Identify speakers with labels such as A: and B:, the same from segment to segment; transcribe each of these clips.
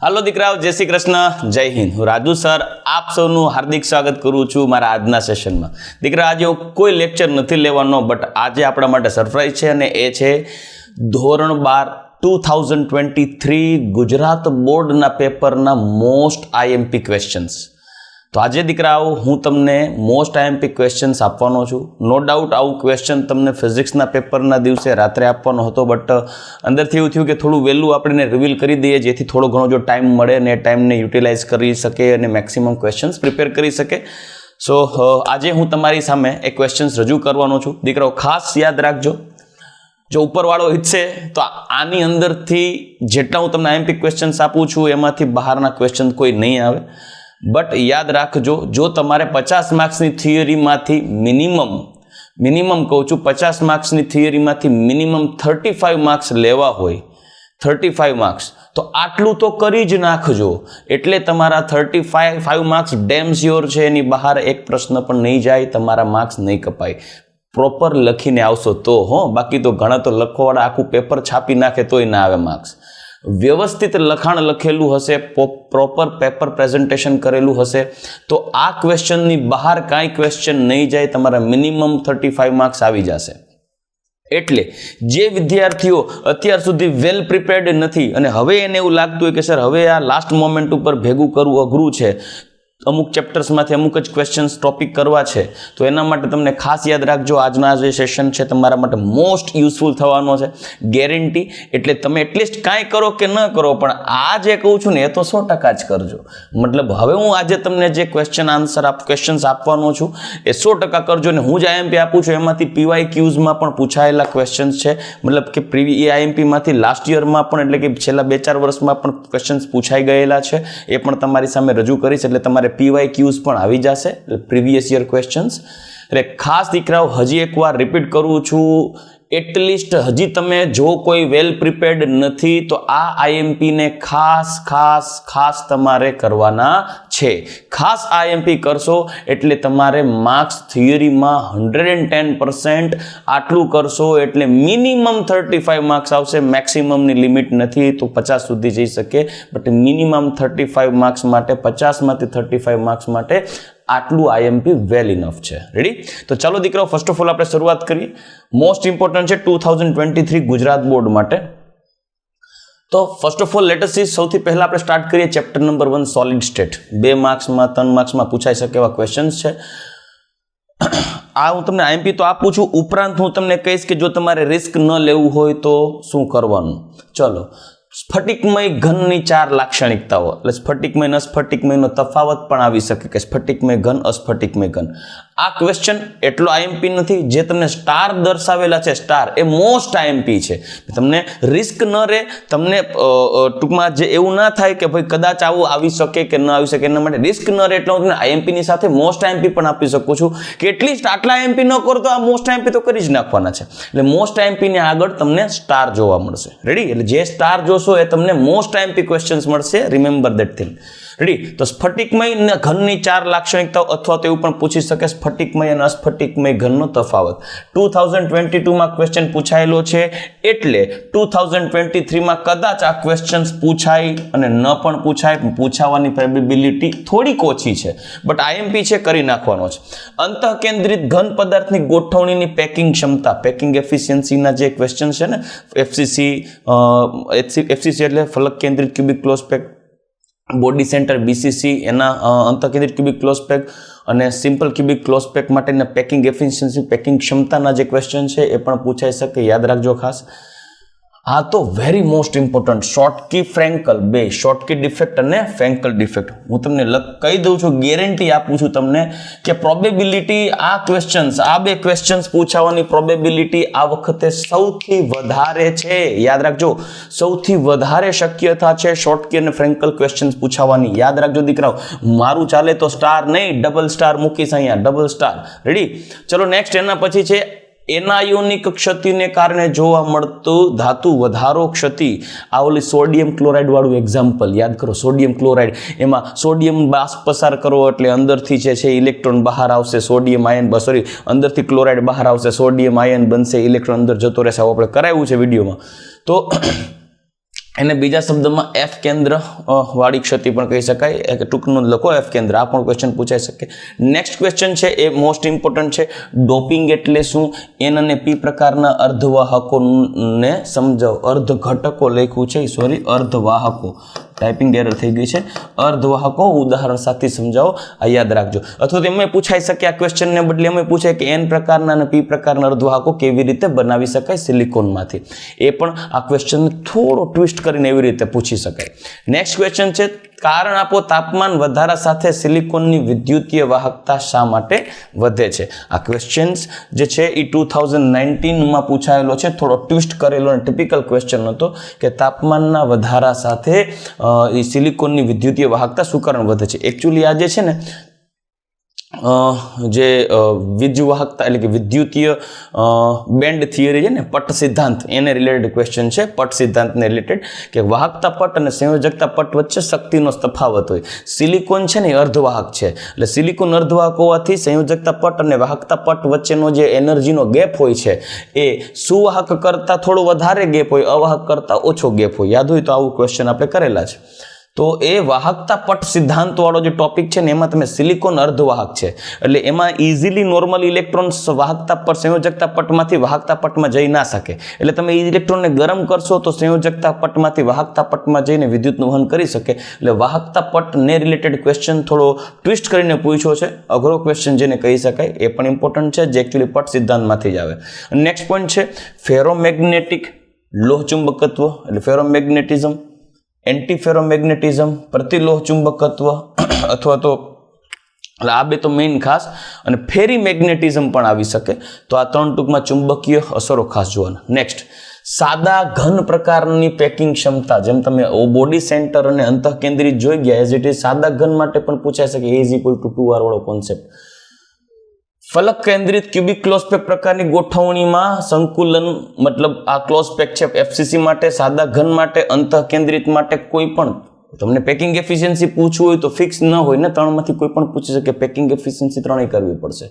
A: હાલો દીકરાઓ, જય શ્રી કૃષ્ણ, જય હિન્દ. હું રાજુ સર આપ સૌનું હાર્દિક સ્વાગત કરું છું મારા આજના સેશનમાં. દીકરા, આજે કોઈ લેક્ચર નથી લેવાનો, બટ આજે આપણા માટે સરપ્રાઈઝ છે અને એ છે ધોરણ 12 2023 ગુજરાત બોર્ડના પેપરના મોસ્ટ આઈએમપી ક્વેશ્ચન્સ. તો આજે દીકરાઓ હું તમને મોસ્ટ આઈએમપી ક્વેશ્ચન્સ આપવાનો છું. નો ડાઉટ આવું ક્વેશ્ચન તમને ફિઝિક્સના પેપરના દિવસે રાત્રે આપવાનો હતો, બટ અંદરથી એવું થયું કે થોડું વહેલું આપણે રિવીલ કરી દઈએ જેથી થોડો ઘણો જો ટાઈમ મળે ને એ ટાઈમને યુટિલાઇઝ કરી શકે અને મેક્સિમમ ક્વેશ્ચન્સ પ્રિપેર કરી શકે. સો આજે હું તમારી સામે એ ક્વેશ્ચન્સ રજૂ કરવાનો છું. દીકરાઓ ખાસ યાદ રાખજો, જો ઉપરવાળો ઈચ્છે તો આની અંદરથી જેટલા હું તમને આઈએમપી ક્વેશ્ચન્સ આપું છું એમાંથી બહારના ક્વેશ્ચન કોઈ નહીં આવે. બટ યાદ રાખજો, જો તમારે 50 માર્ક્સની થિયરીમાંથી મિનિમમ કહું છું 50 માર્ક્સની થિયરીમાંથી મિનિમમ 35 માર્ક્સ લેવા હોય, 35 માર્ક્સ, તો આટલું તો કરી જ નાખજો. એટલે તમારા 35 માર્ક્સ ડેમ શ્યોર છે, એની બહાર એક પ્રશ્ન પણ નહીં જાય, તમારા માર્ક્સ નહીં કપાય. પ્રોપર લખીને આવશો તો બાકી તો ઘણા તો લખવાવાળા આખું પેપર છાપી નાખે તોય ના આવે માર્ક્સ. વ્યવસ્થિત લખાણ લખેલું હશે, પ્રોપર પેપર પ્રેઝન્ટેશન કરેલું હશે, તો આ ક્વેશ્ચનની બહાર કાંઈ ક્વેશ્ચન નહીં જાય, તમારા મિનિમમ 35 માર્ક્સ આવી જશે. એટલે જે વિદ્યાર્થીઓ અત્યાર સુધી વેલ પ્રિપેર્ડ નથી અને હવે એને એવું લાગતું હોય કે સર હવે આ લાસ્ટ મોમેન્ટ ઉપર ભેગું કરવું અઘરું છે, અમુક ચેપ્ટર્સમાંથી અમુક જ ક્વેશ્ચન્સ ટોપિક કરવા છે, તો એના માટે તમને ખાસ યાદ રાખજો આજના જે સેશન છે તમારા માટે મોસ્ટ યુઝફુલ થવાનો છે, ગેરંટી. એટલે તમે એટલીસ્ટ કાંઈ કરો કે ન કરો, પણ આ જે કહું છું ને એ તો 100% જ કરજો. મતલબ હવે હું આજે તમને જે ક્વેશ્ચન્સ આપવાનો છું એ 100% કરજો. ને હું જે આઈએમપી આપું છું એમાંથી PYQsમાં પણ પૂછાયેલા ક્વેશ્ચન્સ છે, મતલબ કે પ્રીવિયસ આઈએમપીમાંથી લાસ્ટ યરમાં પણ, એટલે કે છેલ્લા 2-4 વર્ષમાં પણ ક્વેશ્ચન્સ પૂછાઈ ગયેલા છે, એ પણ તમારી સામે રજૂ કરીશ. એટલે તમારે PYQs પણ આવી જશે, પ્રીવિયસ યર ક્વેશ્ચન્સ. એટલે ખાસ દીકરાઓ હજી એકવાર રિપીટ કરું છું, એટલીસ્ટ હજી તમે જો કોઈ વેલ પ્રિપેર્ડ નથી તો આ આઈએમપીને ખાસ તમારે કરવાના છે. ખાસ આઈએમપી કરશો એટલે તમારે માર્ક્સ થિયરીમાં 110%, આટલું કરશો એટલે મિનિમમ 35 માર્ક્સ આવશે. મેક્સિમમની લિમિટ નથી તો 50 સુધી જઈ શકે, બટ મિનિમમ 35 માર્ક્સ માટે, 50માંથી 35 માર્ક્સ માટે આટલું આઈએમપી વેલ ઇનફ છે. રેડી? તો ચાલો દીકરાઓ, ફર્સ્ટ ઓફ ઓલ આપણે શરૂઆત કરીએ. મોસ્ટ ઇમ્પોર્ટન્ટ છે 2023 ગુજરાત બોર્ડ માટે. તો first of all let S C, સૌથી પહેલા આપણે સ્ટાર્ટ કરીએ ચેપ્ટર નંબર 1 સોલિડ સ્ટેટ. 2 માર્ક્સમાં 3 માર્ક્સમાં પૂછાઈ શકે એવા ક્વેશ્ચન્સ છે. આ હું તમને આઈએમપી તો આપું છું, ઉપરાંત હું તમને કહીશ કે જો તમારે રિસ્ક ન લેવું હોય તો શું કરવાનું. ચલો, સ્ફટિકમય ઘનની 4 લાક્ષણિકતાઓ, એટલે સ્ફટિકમય અને અસ્ફટિકમયનો તફાવત પણ આવી શકે કે સ્ફટિકમય ઘન, અસ્ફટિકમય ઘન. આ ક્વેશ્ચન એટલો આઈએમપી નથી. જે તમને સ્ટાર દર્શાવેલા છે, સ્ટાર, એ મોસ્ટ આઈએમપી છે. તમને રિસ્ક ન રહે, તમને ટૂંકમાં જે એવું ના થાય કે ભાઈ કદાચ આવું આવી શકે કે ન આવી શકે, એના માટે રિસ્ક ન રહે એટલે હું તમને આઈએમપીની સાથે મોસ્ટ આઈએમપી પણ આપી શકું છું કે એટલીસ્ટ આટલા આઈએમપી ન કરો તો આ મોસ્ટ આઈએમપી તો કરી જ નાખવાના છે. એટલે મોસ્ટ આઈએમપીની આગળ તમને સ્ટાર જોવા મળશે. રેડી? એટલે જે સ્ટાર જોશો એ તમને મોસ્ટ આઈએમપી ક્વેશ્ચન્સ મળશે. Remember that thing. રેડી? તો સ્ફટિકમય ઘનની 4 લાક્ષણિકતાઓ, અથવા તો એવું પણ પૂછી શકે સ્ફટિકમય અને અસ્ફટિકમય ઘનનો તફાવત. 2022માં ક્વેશ્ચન પૂછાયેલો છે, એટલે 2023માં કદાચ આ ક્વેશ્ચન્સ પૂછાય અને ન પણ પૂછાય, પૂછાવાની પ્રોબેબિલિટી થોડીક ઓછી છે, બટ આઈએમપી છે, કરી નાખવાનો છે. અંતઃકેન્દ્રિત ઘન પદાર્થની ગોઠવણીની પેકિંગ ક્ષમતા, પેકિંગ એફિશિયન્સીના જે ક્વેશ્ચન છે ને, FCC એટલે ફલક કેન્દ્રિત cubic close pack, body center BCC એના અંતઃકેન્દ્રિત ક્યુબિક ક્લોઝ પેક અને સિમ્પલ ક્યુબિક ક્લોઝ પેક માટેના પેકિંગ એફિશિયન્સી, પેકિંગ ક્ષમતાના જે ક્વેશ્ચન છે એ પણ પૂછાઈ શકે, યાદ રાખજો ખાસ. હા, તો વેરી મોસ્ટ ઇમ્પોર્ટન્ટ શોર્ટકી ફ્રેન્કલ, બે શોર્ટકી ડિફેક્ટ અને ફ્રેન્કલ ડિફેક્ટ. હું તમને કહી દઉં છું, ગેરંટી આપું છું તમને કે પ્રોબેબિલિટી આ ક્વેશ્ચન્સ, આ 2 ક્વેશ્ચન્સ પૂછાવાની પ્રોબેબિલિટી આ વખતે સૌથી વધારે છે. યાદ રાખજો, સૌથી વધારે શક્યતા છે શોર્ટકી અને ફ્રેન્કલ ક્વેશ્ચન્સ પૂછાવાની. યાદ રાખજો દીકરાઓ, મારું ચાલે તો સ્ટાર નહીં, ડબલ સ્ટાર મૂકીશ અહીંયા, ડબલ સ્ટાર. રેડી? ચલો નેક્સ્ટ, એના પછી છે એનાયોનિક ક્ષતિને કારણે જોવા મળતું ધાતુ વધારો ક્ષતિ. આ ઓલી સોડિયમ ક્લોરાઇડ વાળું એક્ઝામ્પલ યાદ કરો. સોડિયમ ક્લોરાઇડ, એમાં સોડિયમ બાષ્પ પસાર કરો એટલે અંદરથી છે ઇલેક્ટ્રોન બહાર આવશે, સોડિયમ આયન, અંદરથી ક્લોરાઇડ બહાર આવશે, સોડિયમ આયન બનશે, ઇલેક્ટ્રોન અંદર જતો રહેશે. આવું આપણે કરાવ્યું છે વિડીયોમાં. તો એને બીજા શબ્દમાં એફ કેન્દ્ર વાળી ક્ષતિ પણ કહી શકાય, ટૂંકનું લખો એફ કેન્દ્ર. આ પણ ક્વેશ્ચન પૂછાઈ શકે. નેક્સ્ટ ક્વેશ્ચન છે એ મોસ્ટ ઇમ્પોર્ટન્ટ છે. ડોપિંગ એટલે શું? એન અને પી પ્રકારના અર્ધવાહકોને સમજાવો. અર્ધ ઘટકો લખ્યું છે, સોરી અર્ધવાહકો, ટાઈપિંગ એરર થઈ ગઈ છે. અર્ધવાહકો ઉદાહરણ સાથે સમજાવો, આ યાદ રાખજો. અથવા તો એમાં પૂછાઈ શકે આ ક્વેશ્ચનને બદલે એમાં પૂછાય કે એન પ્રકારના અને પી પ્રકારના અર્ધવાહકો કેવી રીતે બનાવી શકાય સિલિકોનમાંથી. એ પણ આ ક્વેશ્ચન થોડો ટ્વિસ્ટ કરીને એવી રીતે પૂછી શકાય. નેક્સ્ટ ક્વેશ્ચન છે કારણ આપો તાપમાન વધારા સાથે સિલિકોનની વિદ્યુતીય વાહકતા શા માટે વધે છે. આ ક્વેશ્ચન્સ જે છે એ 2019માં પૂછાયેલો છે, થોડો ટ્વિસ્ટ કરેલો અને ટિપિકલ ક્વેશ્ચન હતો કે તાપમાનના વધારા સાથે એ સિલિકોનની વિદ્યુતીય વાહકતા શું કારણ વધે છે. એકચ્યુઅલી આ જે છે ને જે વીજવાહકતા એટલે કે વિદ્યુતીય બેન્ડ થિયરી છે ને, પટ સિદ્ધાંત, એને રિલેટેડ ક્વેશ્ચન છે. પટ સિદ્ધાંતને રિલેટેડ કે વાહકતા પટ અને સંયોજકતા પટ વચ્ચે શક્તિનો તફાવત હોય. સિલિકોન છે ને એ અર્ધવાહક છે, એટલે સિલિકોન અર્ધવાહક હોવાથી સંયોજકતા પટ અને વાહકતા પટ વચ્ચેનો જે એનર્જીનો ગેપ હોય છે એ સુવાહક કરતાં થોડો વધારે ગેપ હોય, અવાહક કરતાં ઓછો ગેપ હોય. યાદ હોય તો આવું ક્વેશ્ચન આપણે કરેલા છે. તો એ વાહકતા પટ સિદ્ધાંત વાળો જે ટોપિક છે ને એમાં તમે સિલિકોન અર્ધવાહક છે એટલે એમાં ઇઝીલી નોર્મલ ઇલેક્ટ્રોન્સ વાહકતા પટ સંયોજકતા પટમાંથી વાહકતા પટમાં જઈ ના શકે. એટલે તમે ઇલેક્ટ્રોનને ગરમ કરશો તો સંયોજકતા પટમાંથી વાહકતા પટમાં જઈને વિદ્યુતનું વહન કરી શકે. એટલે વાહકતા પટને રિલેટેડ ક્વેશ્ચન થોડો ટ્વિસ્ટ કરીને પૂછ્યો છે, અઘરો ક્વેશ્ચન જેને કહી શકાય. એ પણ ઇમ્પોર્ટન્ટ છે, જે એકચ્યુઅલી પટ સિદ્ધાંતમાંથી જ આવે. નેક્સ્ટ પોઈન્ટ છે ફેરોમેગ્નેટિક લોહ ચુંબકત્વ એટલે ફેરોમેગ્નેટિઝમ, એન્ટી ફેરોમેગ્નેટિઝમ, પ્રતિલોહ ચુંબકત્વ અથવા તો આ બે તો મેઇન ખાસ, અને ફેરી મેગ્નેટિઝમ પણ આવી શકે. તો આ ત્રણ ટૂંકમાં ચુંબકીય અસરો ખાસ જોવાના. નેક્સ્ટ સાદા ઘન પ્રકારની પેકિંગ ક્ષમતા, જેમ તમે બોડી સેન્ટર અને અંતઃ કેન્દ્રિત જોઈ ગયા, એઝ ઇટ ઇઝ સાદા ઘન માટે પણ પૂછાઈ શકે. A = 2R વાળો કોન્સેપ્ટ. ફલક કેન્દ્રિત ક્યુબિક ક્લોઝ પેક પ્રકારની ગોઠવણીમાં સંકુલન, મતલબ આ ક્લોઝ પેક છે FCC માટે, સાદા ઘન માટે, અંતઃ કેન્દ્રિત માટે. કોઈ પણ તમને પેકિંગ એફિશિયન્સી પૂછવું હોય તો ફિક્સ ન હોય ને, ત્રણમાંથી કોઈ પણ પૂછી શકે. પેકિંગ એફિશિયન્સી ત્રણેય કરવી પડશે.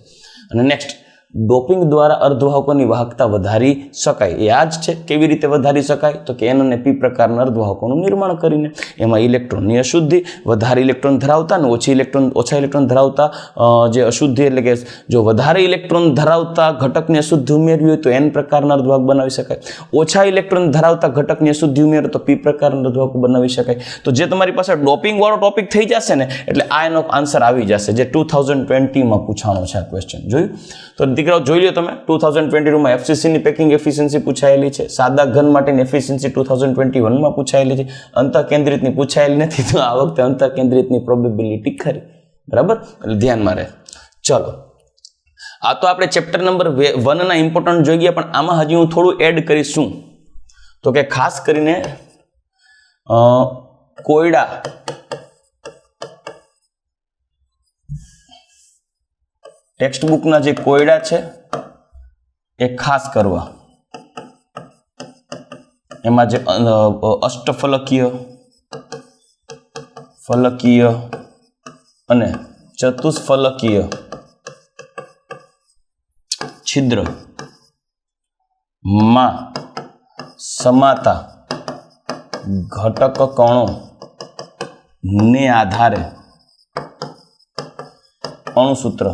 A: અને નેક્સ્ટ ડોપિંગ દ્વારા અર્ધવાહકોની વાહકતા વધારી શકાય. એ આ જ છે. કેવી રીતે વધારી શકાય? તો કે N અને P પ્રકારના અર્ધવાહકોનું નિર્માણ કરીને. એમાં ઇલેક્ટ્રોનની અશુદ્ધિ, વધારે ઇલેક્ટ્રોન ધરાવતા અને ઓછા ઇલેક્ટ્રોન ધરાવતા જે અશુદ્ધિ એટલે કે જો વધારે ઇલેક્ટ્રોન ધરાવતા ઘટકની અશુદ્ધિ ઉમેરવી હોય તો N પ્રકારના અર્ધવાહક બનાવી શકાય. ઓછા ઇલેક્ટ્રોન ધરાવતા ઘટકની અશુદ્ધિ ઉમેરો તો P પ્રકારના અર્ધવાહકો બનાવી શકાય. તો જે તમારી પાસે ડોપિંગ વાળો ટોપિક થઈ જશે ને એટલે આ એનો આન્સર આવી જશે, જે 2020માં પૂછાણો છે આ ક્વેશ્ચન. જોયું? તો દીકરાઓ જોઈ લો તમે, 2022માં FCCની પેકિંગ એફિશિયન્સી પૂછાયેલી છે, સાદા ઘન માટેની એફિશિયન્સી 2021માં પૂછાયેલી છે, અંતઃ કેન્દ્રિતની પૂછાયેલી નથી. તો આ વખતે અંતઃ કેન્દ્રિતની પ્રોબેબિલિટી ખરી, બરાબર? એટલે ધ્યાનમાં રહે. ચલો, આ તો આપણે ચેપ્ટર નંબર 1ના ઇમ્પોર્ટન્ટ જોઈ ગયા, પણ આમાં હજી હું થોડું એડ કરીશું. તો કે ખાસ કરીને કોયડા, ટેક્સ્ટ બુકના જે કોયડા છે એ ખાસ કરવા. એમાં જે અષ્ટફલકીય, ફલકીય અને ચતુષ્ફલકીય છિદ્ર માં સમાતા ઘટક કણો ને આધારે અણુસૂત્ર,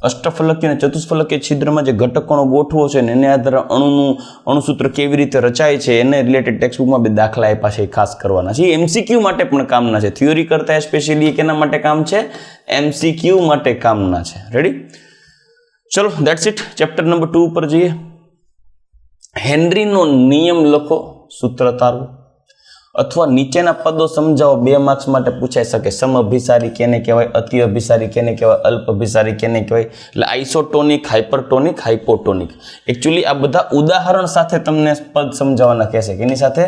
A: અષ્ટફલકીય અને ચતુષ્ફલકીય છિદ્રમાં જે ઘટક કણો ગોઠવો છે ને એને આધારે અણુસૂત્ર કેવી રીતે રચાય છે એને રિલેટેડ ટેક્સ્ટબુકમાં બે દાખલા આપ્યા છે, એ ખાસ કરવાના છે. MCQ માટે પણ કામના છે. થિયોરી કરતા સ્પેશિયલી કેના માટે કામ છે? MCQ માટે કામના છે. રેડી? ચલો, ધેટ્સ ઇટ. ચેપ્ટર નંબર 2 ઉપર જઈએ. હેનરીનો નિયમ લખો, સૂત્ર તારવું, અથવા નીચેના પદો સમજાવો. 2 માર્ક્સ માટે પૂછાઈ શકે. સમઅભિસારી કેને કહેવાય, અતિ અભિસારી કેને કહેવાય, અલ્પ અભિસારી કેને કહેવાય. એટલે આઇસોટોનિક, હાઇપરટોનિક, હાઇપોટોનિક. એકચ્યુઅલી આ બધા ઉદાહરણ સાથે તમને પદ સમજાવવાના કહેશે. એની સાથે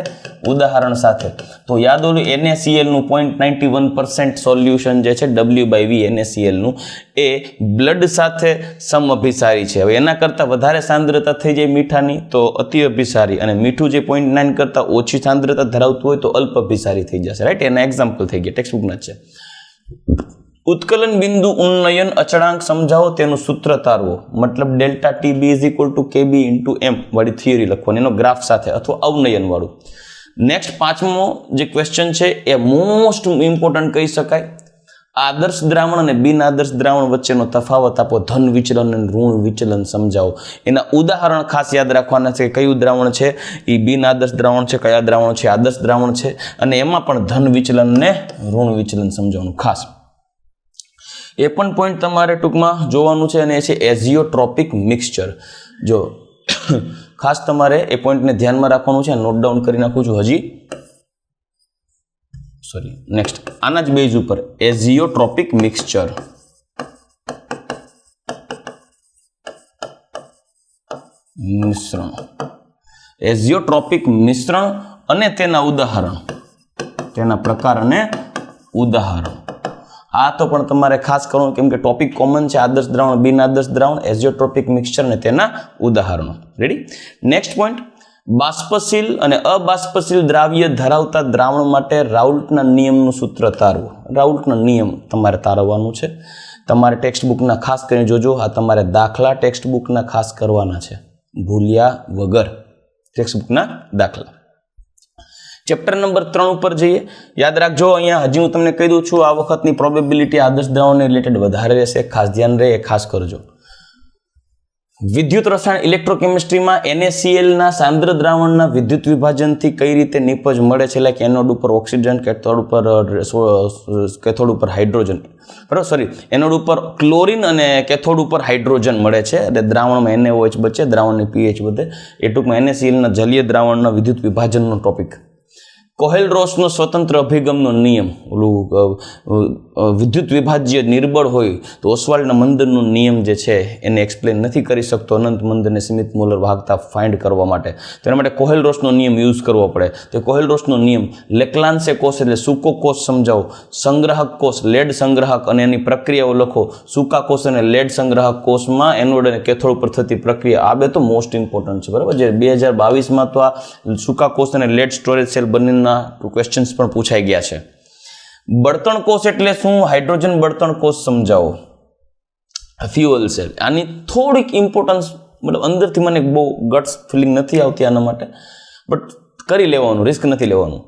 A: ઉદાહરણ સાથે. તો યાદ ઓલું NaCl નું 0.91% સોલ્યુશન જે છે W/V NaCl નું, એ બ્લડ સાથે સમઅભિસારી છે. હવે એના કરતાં વધારે સાંદ્રતા થઈ જાય મીઠાની તો અતિ અભિસારી, અને મીઠું જે 0.9 કરતાં ઓછી સાંદ્રતા ધરાવતું હોય તો અલ્પ અભિસારી થઈ જશે. રાઈટ? એના એક્ઝામ્પલ થઈ ગયા, ટેક્સ્ટબુકના છે. उत्कलन बिंदु उन्नयन अचळांक समझाओ तेनु सूत्र तारवो मतलब delta T B is equal to K B into M वाली थियरी लखवानी एनो ग्राफ साथे अथवा अवनयन वाळुं। नेक्स्ट पांचमो जे क्वेश्चन छे ए मोस्ट इम्पोर्टंट कही शकाय। आदर्श द्रावण और बिन आदर्श द्रावण वच्चेनो तफावत आपो, धन विचलन और ऋण विचलन समझाओ। एना उदाहरण खास याद राखवाना छे। कयुं द्रावण छे ई बिन आदर्श द्रावण छे, कया द्रावण छे आदर्श द्रावण छे, अने एमां पण धन विचलन ने ऋण विचलन समजाववानुं खास। ए पण पॉइंट तमारे टूंकमां जोवानुं छे अने ए छे एजियोट्रोपिक मिक्सचर। जो खास तमारे ए पॉइंट ने ध्यान में राखवानुं छे, नोट डाउन करी नाखुं छुं हजी। सॉरी नेक्स्ट आना ज बेज उपर एजियोट्रोपिक मिक्सचर। मिश्रण, एजियोट्रोपिक मिश्रण अने तेना उदाहरण, तेना प्रकार अने उदाहरण। आ तो पण तमारे खास करवानुं केम के टॉपिक कॉमन छे। आदर्श द्रावण, बिन आदर्श द्रावण, एजियोट्रोपिक मिक्सचर ने तेना उदाहरणों। रेडी। नेक्स्ट पॉइंट, बाष्पशील अने अबाष्पशील द्राव्य धरावता द्रावण माटे राउल्टना नियमनुं सूत्र तारवुं। राउल्टना नियम तमारे तारववानुं छे। तमारे टेक्स्ट बुकना खास करीने जोजो, आ तमारे दाखला टेक्स्ट बुकना खास करवाना छे, भूल्या वगर टेक्स्ट बुकना दाखला। चैप्टर नंबर 3 पर जईए। याद राखजो, अहींया हजी हूँ तमने कही दूं छुं आ वखतनी प्रोबेबिलिटी आदर्श द्रावणने रिलेटेड वधारे रहेशे, खास ध्यान रहे, खास करजो। विद्युत रसायण इलेक्ट्रोकेमिस्ट्री में NaCl ना सांद्र द्रावणना विद्युत विभाजन थी कई रीते निपज मळे छे। लाइक एनोड पर ऑक्सीजन, कैथोड पर हाइड्रोजन, बराबर। सॉरी, एनोड पर क्लोरीन अने कैथोड पर हाइड्रोजन मळे छे अने द्रावण में NaOH बचे, द्रावण ने pH वधे। ए टूंकमां NaCl ना जलीय द्रावणना विद्युत विभाजननो टॉपिक। कोहेल-रोसनो स्वतंत्र अभिगमनो नियम, विद्युत विभाज्य निर्बळ होय तो ओस्वाल्ड मंदननो नियम जे छे एने एक्सप्लेन नहीं करी सकतो अनंत मंदन सीमित मोलर वाहकता फाइंड करवा माटे। तेना माटे कोहेल-रोसनो नियम यूज करवो पड़े। तो कोहेल-रोसनो नियम लेक्लांसे कोष एटले सूको कोष समजावो, संग्राहक कोष, लेड संग्राहक अने एनी प्रक्रियाओ लखो। सूका कोष अने लेड संग्राहक कोषमां एनोड अने कैथोड पर थती प्रक्रिया, आ बे तो मोस्ट इम्पोर्टન્ટ छे, बराबर। जे 2022 मां तो आ सूका कोष अने लेड स्टोरेज सेल बने क्वेश्चंस पण पूछाई गया छे। बर्तन कोष एटले शुं? हाइड्रोजन बर्तन कोष समझाओ। फ्यूअल सेल, आनी थोड़ीक इम्पोर्टन्स मतलब अंदरथी मने बहु गट्स फीलिंग नथी आवती आना माटे, बट करी लेवानुं, रिस्क नथी लेवानुं।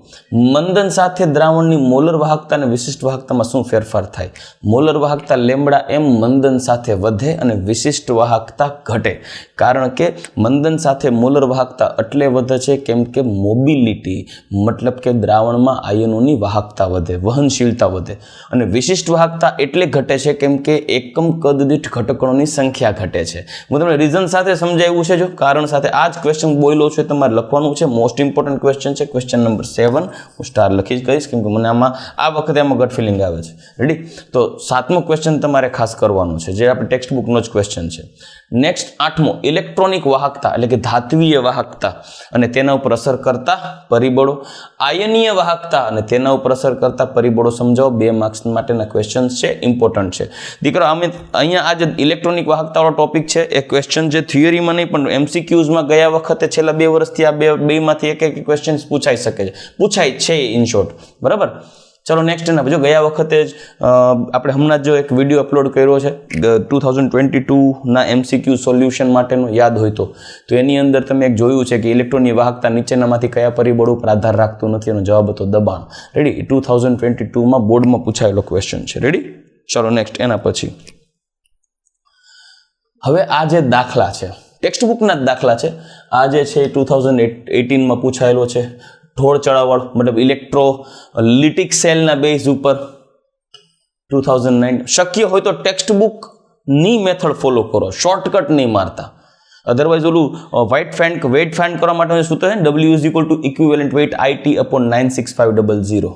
A: मंदन साथे द्रावणनी मोलर वाहकता अने विशिष्ट वाहकतामां शुं फेरफार थाय? मोलर वाहकता लेम्बडा एम मंदन साथे वधे अने विशिष्ट वाहकता घटे। कारण के मंदन साथे मोलर वाहकता एटले वधे छे केम के मोबिलिटी मतलब के द्रावणमां आयनोनी वाहकता वधे, वहनशीलता वधे। अने विशिष्ट वाहकता एटले घटे छे केम के एकम कद दीठ घटकोनी संख्या घटे छे। हुं तमने रीजन साथे समजाव्युं छे, जो कारण साथे आज क्वेश्चन बोल्यो छे तमारे लखवानुं छे। मोस्ट इम्पोर्टન્ટ क्वेश्चन है, क्वेश्चन नंबर 7। हूँ स्टार लखी कहीश केम के मने आमां आ वखते आमां गट फीलिंग आवे छे। रेडी। तो 7मो क्वेश्चन तमारे खास करवानो छे, जे आपणे टेक्स्ट बुकनो ज क्वेश्चन छे। नेक्स्ट 8मो इलेक्ट्रॉनिक वाहकता एटले के धात्वीय वाहकता अने तेना उपर असर करता परिबळो। आयनीय वाहकता अने तेना उपर असर करता परिबळो समजावो। 2 मार्क्स माटेना क्वेश्चन छे, इम्पोर्टન્ટ छे। दीकरा अमे अहींया आज इलेक्ट्रॉनिक वाहकता वाळो टॉपिक छे। ए क्वेश्चन जे थियरी में नहीं पण MCQs में गया वखते छेल्ला 2 वर्षथी आ बेमांथी एक क्वेश्चन पूछाई सके छे, पूछाय छे इन शॉर्ट, बराबर। चलो नेक्स्ट ना जो गया वखते आपणे हमणां जो एक विडियो अपलोड कर्यो छे 2022 ना MCQ सोल्यूशन माटेनो, याद होय तो एनी अंदर तमे एक जोयुं छे कि इलेक्ट्रॉननी वाहकता नीचेनामांथी कया परिबळ उपर आधार राखतुं नथी, एनो जवाब हतो दबाण। रेडी। 2022 में बोर्ड में पूछायेलो क्वेश्चन छे। रेडी। चलो नेक्स्ट एना पछी हवे आ जे दाखला छे टेक्स्ट बुकना दाखला छे, आ जे छे 2018 में पूछायेलो छे। ढोळ चढ़ाववाळो मतलब इलेक्ट्रोलिटिक सेल ना बेस उपर 2009। शक्य होय तो टेक्स्ट बुक नी मेथड फॉलो करो, शॉर्टकट नहीं मारता। अदरवाइज ओलू वेट फाइंड करवा माटे सूत्र है W is equal to equivalent weight IT upon 96500।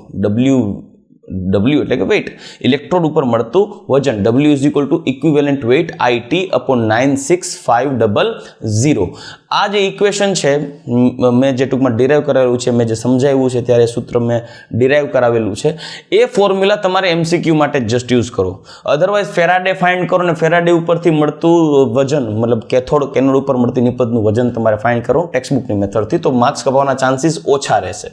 A: W એટલે કે વેટ, ઇલેક્ટ્રોડ ઉપર મળતું વજન W is equal to equivalent weight IT upon 96500। આ જે ઇક્વેશન છે મેં જે ટૂંકમાં ડિરાઈવ કરાવેલું છે, મેં જે સમજાવ્યું છે ત્યારે સૂત્ર મેં ડિરાઈવ કરાવેલું છે, એ ફોર્મ્યુલા તમારે MCQ માટે જસ્ટ યુઝ કરો। અધરવાઇઝ ફેરાડે ફાઇન્ડ કરો ને ફેરાડે ઉપરથી મળતું વજન मतलब કેથોડ કેનોડ ઉપર મળતી નિપજનું વજન તમારે ફાઇન્ડ કરો ટેક્સ્ટ બુકની મેથડથી, તો માર્ક્સ કપાવવાના ચાન્સીસ ઓછા રહેશે।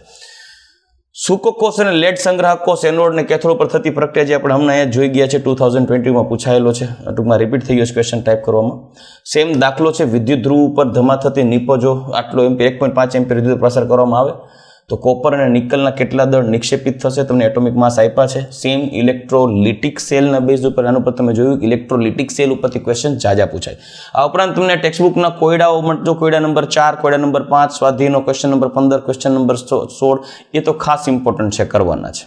A: સૂકો કોષ અને લેડ સંગ્રાહક કોષ એનોડ અને કેથોડ પર થતી પ્રક્રિયા જે આપણે હમણાં અહીંયા જોઈ ગયા છે 2020માં પૂછાયેલો છે, ટૂંકમાં રિપીટ થઈ ગયો છે ક્વેશ્ચન ટાઈપ કરવામાં. સેમ દાખલો છે, વિદ્યુત ધ્રુવ ઉપર ધમા થતી નિપજો આટલો 1.5 એમ્પિયર વિદ્યુત પ્રસાર કરવામાં આવે તો કોપર અને નિકલના કેટલા દળ નિક્ષેપિત થશે, તમને એટોમિક માસ આપ્યા છે. સેમ ઇલેક્ટ્રોલિટિક સેલના બેઝ ઉપર આના ઉપર તમે જોયું ઇલેક્ટ્રોલિટિક સેલ ઉપરથી ક્વેશ્ચન જાજા પૂછાય. આ ઉપરાંત તમને ટેક્સ્ટબુકના કોયડાઓ જો કોયડા નંબર 4, કોયડા નંબર 5, સ્વાધ્યાયનો ક્વેશ્ચન નંબર 15, ક્વેશ્ચન નંબર 16 એ તો ખાસ ઇમ્પોર્ટન્ટ છે, કરવાના છે.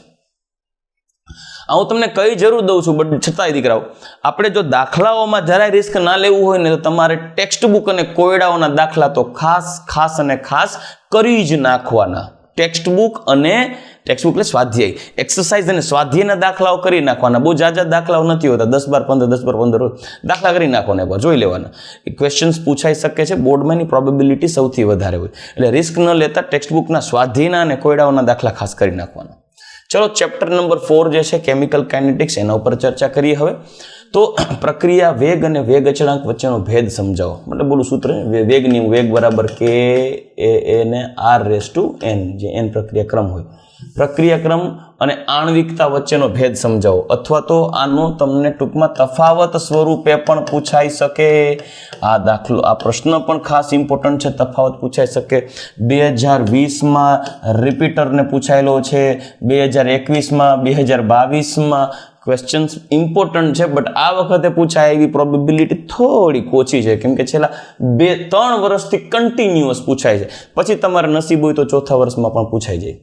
A: હું તમને કઈ જરૂર દઉં છું, બટ છતાંય દીકરાઓ આપણે જો દાખલાઓમાં જરાય રિસ્ક ના લેવું હોય ને તો તમારે ટેક્સ્ટબુક અને કોયડાઓના દાખલા તો ખાસ અને ખાસ કરી જ નાખવાના. ટેક્સ્ટબુક એટલે સ્વાધ્યાય એક્સરસાઇઝ અને સ્વાધ્યાયના દાખલાઓ કરી નાખવાના. બહુ જાજા દાખલાઓ નથી હોતા, 10-12-15 દાખલા કરી નાખવાના, એકવાર જોઈ લેવાના. એ ક્વેશ્ચન્સ પૂછાઈ શકે છે, બોર્ડમાં એની પ્રોબેબિલિટી સૌથી વધારે હોય. એટલે રિસ્ક ન લેતા ટેક્સ્ટબુકના સ્વાધ્યાયના અને કોયડાઓના દાખલા ખાસ કરી નાખવાના. ચલો ચેપ્ટર નંબર 4 જે છે કેમિકલ કાઇનેટિક્સ, એના ઉપર ચર્ચા કરીએ હવે. તો પ્રક્રિયા વેગ અને વેગ અચળાંક વચ્ચેનો ભેદ સમજાવો. મતલબ બોલું સૂત્ર વેગની વેગ બરાબર કે એ ને r⁴n, જે n પ્રક્રિયા ક્રમ હોય. પ્રક્રિયા ક્રમ અને આણ્વિકતા વચ્ચેનો ભેદ સમજાવો, અથવા તો આનો તમને ટૂંકમાં તફાવત સ્વરૂપે પણ પૂછાઈ શકે. આ દાખલો, આ પ્રશ્ન પણ ખાસ ઇમ્પોર્ટન્ટ છે, તફાવત પૂછાઈ શકે. 2020માં રિપીટરને પૂછાયેલો છે, 2021માં, 2022માં ક્વેશ્ચન્સ ઇમ્પોર્ટન્ટ છે, બટ આ વખતે પૂછાય એવી પ્રોબેબિલિટી થોડીક ઓછી છે, કેમ કે છેલ્લા 2-3 વર્ષથી કન્ટિન્યુઅસ પૂછાય છે. પછી તમારે નસીબ હોય તો ચોથા વર્ષમાં પણ પૂછાઈ જાય.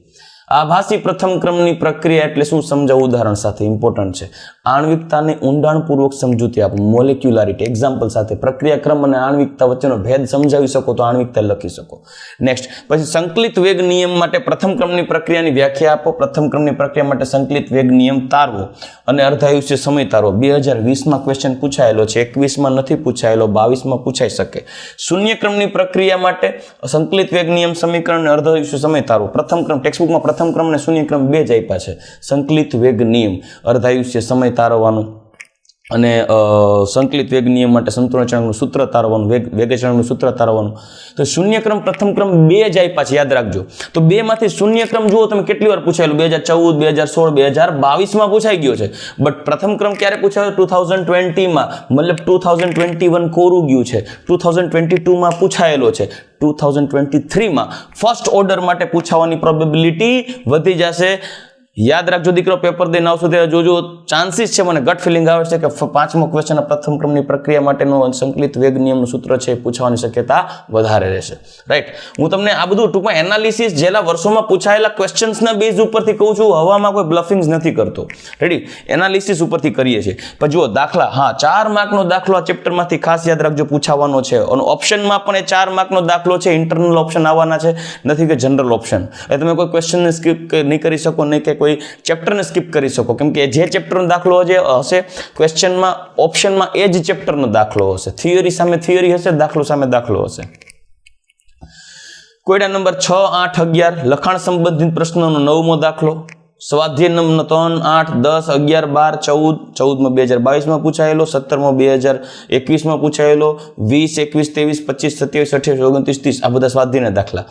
A: આભાસી પ્રથમ ક્રમની પ્રક્રિયા એટલે શું સમજાવવું ઉદાહરણ સાથે, ઇમ્પોર્ટન્ટ છે. આણ્વિકતાને ઊંડાણપૂર્વક સમજૂતી આપો, મોલેક્યુલારિટી એક્ઝામ્પલ સાથે. પ્રક્રિયા ક્રમ અને આણ્વિકતા વચ્ચેનો ભેદ સમજાવી શકો તો આણ્વિકતા લખી શકો. નેક્સ્ટ, પછી સંકલિત વેગ નિયમ માટે પ્રથમ ક્રમની પ્રક્રિયાની વ્યાખ્યા આપો. પ્રથમ ક્રમની પ્રક્રિયા માટે સંકલિત વેગ નિયમ તારવો અને અર્ધાયુષ્ય સમય તારવો. 2020માં ક્વેશ્ચન પૂછાયેલો છે, 21માં નથી પૂછાયેલો, 22માં પૂછાઈ શકે. શૂન્ય ક્રમની પ્રક્રિયા માટે સંકલિત વેગ નિયમ સમીકરણ અને અર્ધાયુષ્ય સમય તારવો. પ્રથમ ક્રમ ટેક્સ્ટબુકમાં પ્રથમ ક્રમ અને શૂન્ય ક્રમ 2 જ આપ્યા છે. સંકલિત વેગ નિયમ, અર્ધાયુષ્ય સમય તારવવાનું અને સંકલિત વેગ નિયમ માટે સંતુલન અચળાંકનું સૂત્ર તારવવાનું, વેગ અચળાંકનું સૂત્ર તારવવાનું. તો શૂન્ય ક્રમ પ્રથમ ક્રમ 2 જ આપ્યા છે, યાદ રાખજો. તો 2 માંથી શૂન્ય ક્રમ જુઓ તમે કેટલી વાર પૂછાયેલું, 2014, 2016, 2022માં પૂછાઈ ગયો છે. બટ પ્રથમ ક્રમ ક્યારે પૂછાયો? 2020માં, મતલબ 2021 કોરું ગયું છે. 2022માં પૂછાયેલો છે. 2023માં ફર્સ્ટ ઓર્ડર માટે પૂછાવાની પ્રોબેબિલિટી વધી જશે. યાદ રાખજો દીકરો, પેપર દઈને આવશો ત્યારે જોજો, ચાન્સીસ છે, મને ગટ ફિલિંગ આવે છે કે 5મો ક્વેશ્ચન પ્રથમ ક્રમની પ્રક્રિયા માટેનું સંકલિત વેગ નિયમનું સૂત્ર છે, પૂછવાની શક્યતા વધારે રહેશે. રાઈટ, હું તમને આ બધું ટૂંકમાં એનાલિસિસ છેલ્લા વર્ષોમાં પૂછાયેલા ક્વેશ્ચન્સના બેઝ ઉપરથી કહું છું, હવામાં કોઈ બ્લફિંગ્સ નથી કરતો. રેડી, એનાલિસિસ ઉપરથી કરીએ છીએ. પણ જુઓ દાખલા, હા 4 માર્કનો દાખલો આ ચેપ્ટરમાંથી ખાસ યાદ રાખજો પૂછાવાનો છે. અને ઓપ્શનમાં પણ એ 4 માર્કનો દાખલો છે, ઇન્ટરનલ ઓપ્શન આવવાના છે, નથી કે જનરલ ઓપ્શન. એટલે તમે કોઈ ક્વેશ્ચનને સ્કીપ નહીં કરી શકો, નહીં કે કોઈ ચેપ્ટરને સ્કીપ કરી શકો, કેમ કે જે ચેપ્ટરનો દાખલો જે હશે ક્વેશ્ચનમાં ઓપ્શનમાં એ જ ચેપ્ટરનો દાખલો હશે. થિયરી સામે થિયરી હશે, દાખલો સામે દાખલો હશે. કોયડા નંબર 6, 8, 11 લખાણ સંબંધિત પ્રશ્નોનો 9મો દાખલો. સ્વાધ્યાય નંબર 3, 8, 10, 11, 12, 14માં 2022માં પૂછાયેલો, 17માં 2021માં પૂછાયેલો, 20, 21, 23, 25, 27, 28, 29, 30 આ બધા સ્વાધ્યાયના દાખલા.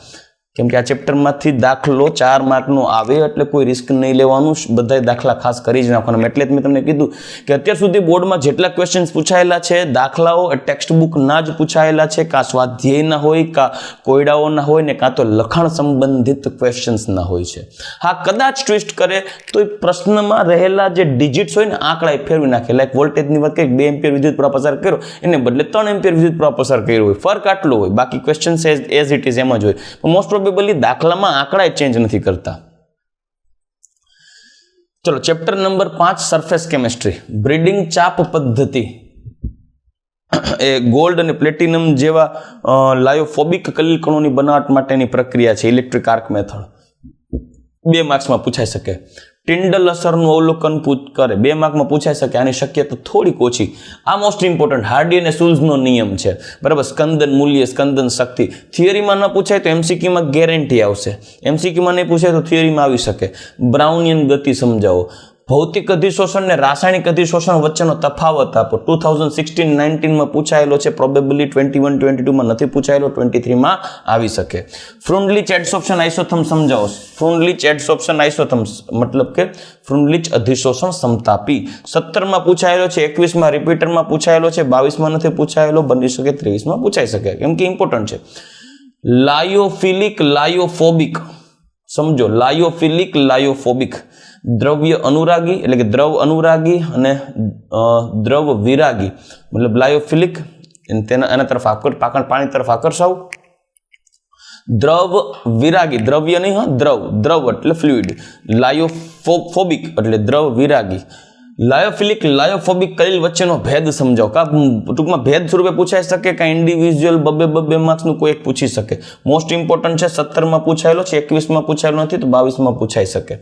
A: કેમ કે આ ચેપ્ટરમાંથી દાખલો 4 માર્કનો આવે એટલે કોઈ રિસ્ક નહીં લેવાનું, બધા દાખલા ખાસ કરી જ નાખવાના. એટલે જ મેં તમને કીધું કે અત્યાર સુધી બોર્ડમાં જેટલા ક્વેશ્ચન્સ પૂછાયેલા છે દાખલાઓ ટેક્સ્ટ બુકના જ પૂછાયેલા છે, કાં સ્વાધ્યાયના હોય, કાં કોયડાઓના હોય ને કાં તો લખાણ સંબંધિત ક્વેશ્ચન્સના હોય છે. હા, કદાચ ટ્વિસ્ટ કરે તો પ્રશ્નમાં રહેલા જે ડિજિટ્સ હોય ને આંકડા એ ફેરવી નાખે. લાઈક વોલ્ટેજની વાત કરી, 2 એમ્પિયર વિદ્યુત પ્રવાહ પસાર કર્યો એને બદલે 3 એમ્પિયર વિદ્યુત પ્રવાહ પસાર કર્યો હોય, ફરક આટલો હોય. બાકી questions as it is am જ હોય. મોસ્ટ દાખલામાં આંકડા ચેન્જ નથી કરતા. ચલો chapter number 5 surface chemistry, breeding ચાપ પદ્ધતિ એ ગોલ્ડ અને પ્લેટિનમ જેવા લાયોફોબિક કલિલ કણોની બનાવટ માટેની પ્રક્રિયા છે, ઇલેક્ટ્રિક આર્ક મેથડ. 2 માર્ક્સમાં પૂછાઈ શકે. ટિન્ડલ અસરનું અવલોકન કરે, 2 માર્કમાં પૂછાઈ શકે, આની શક્યતા થોડીક ઓછી. આ મોસ્ટ ઇમ્પોર્ટન્ટ હાર્ડી અને સુલ્ઝનો નિયમ છે, બરાબર. સ્કંદન મૂલ્ય, સ્કંદન શક્તિ થિયરીમાં ન પૂછાય તો એમસીક્યુમાં ગેરંટી આવશે, એમસીક્યુમાં નહીં પૂછાય તો થિયરીમાં આવી શકે. બ્રાઉનિયન ગતિ સમજાવો. ભૌતિક અધિશોષણ ને રાસાયણિક અધિશોષણ વચ્ચેનો તફાવત આપો. 2016-19 માં પૂછાયેલો છે, પ્રોબેબલી 21-22 માં નથી પૂછાયેલો, 23 માં આવી શકે. ફ્રુન્ડલીચ એડસોર્પ્શન આઇસોથર્મ સમજાવો. ફ્રુન્ડલીચ એડસોર્પ્શન આઇસોથર્મ મતલબ કે ફ્રુન્ડલીચ અધિશોષણ સમતાપી 17 માં પૂછાયેલો છે, 21 માં રિપીટરમાં પૂછાયેલો છે, 22 માં નથી પૂછાયેલો, બની શકે 23 માં પૂછાઈ શકે, કેમ કે ઇમ્પોર્ટન્ટ છે. લાયોફિલિક લાયોફોબિક સમજો. લાયોફિલિક લાયોફોબિક દ્રવ્ય અનુરાગી એટલે કે દ્રવ અનુરાગી અને દ્રવ વિરાગી મતલબ લાયોફિલિક એના તરફ પાણી તરફ આકર્ષાવ. દ્રવ વિરાગી દ્રવ્ય નહીં, દ્રવ એટલે ફ્લુઇડ. લાયોફોબિક એટલે દ્રવ વિરાગી. લાયોફિલિક લાયોફોબિક કલીલ વચ્ચેનો ભેદ સમજાવો. કા ટૂંકમાં ભેદ સ્વરૂપે પૂછાઈ શકે, કા ઇન્ડિવિજ્યુઅલ બબે માર્ક્સનું કોઈ એક પૂછી શકે. મોસ્ટ ઇમ્પોર્ટન્ટ છે, 17 માં પૂછાયેલો છે, 21 માં પૂછાયેલો નથી, તો 22 માં પૂછાઈ શકે.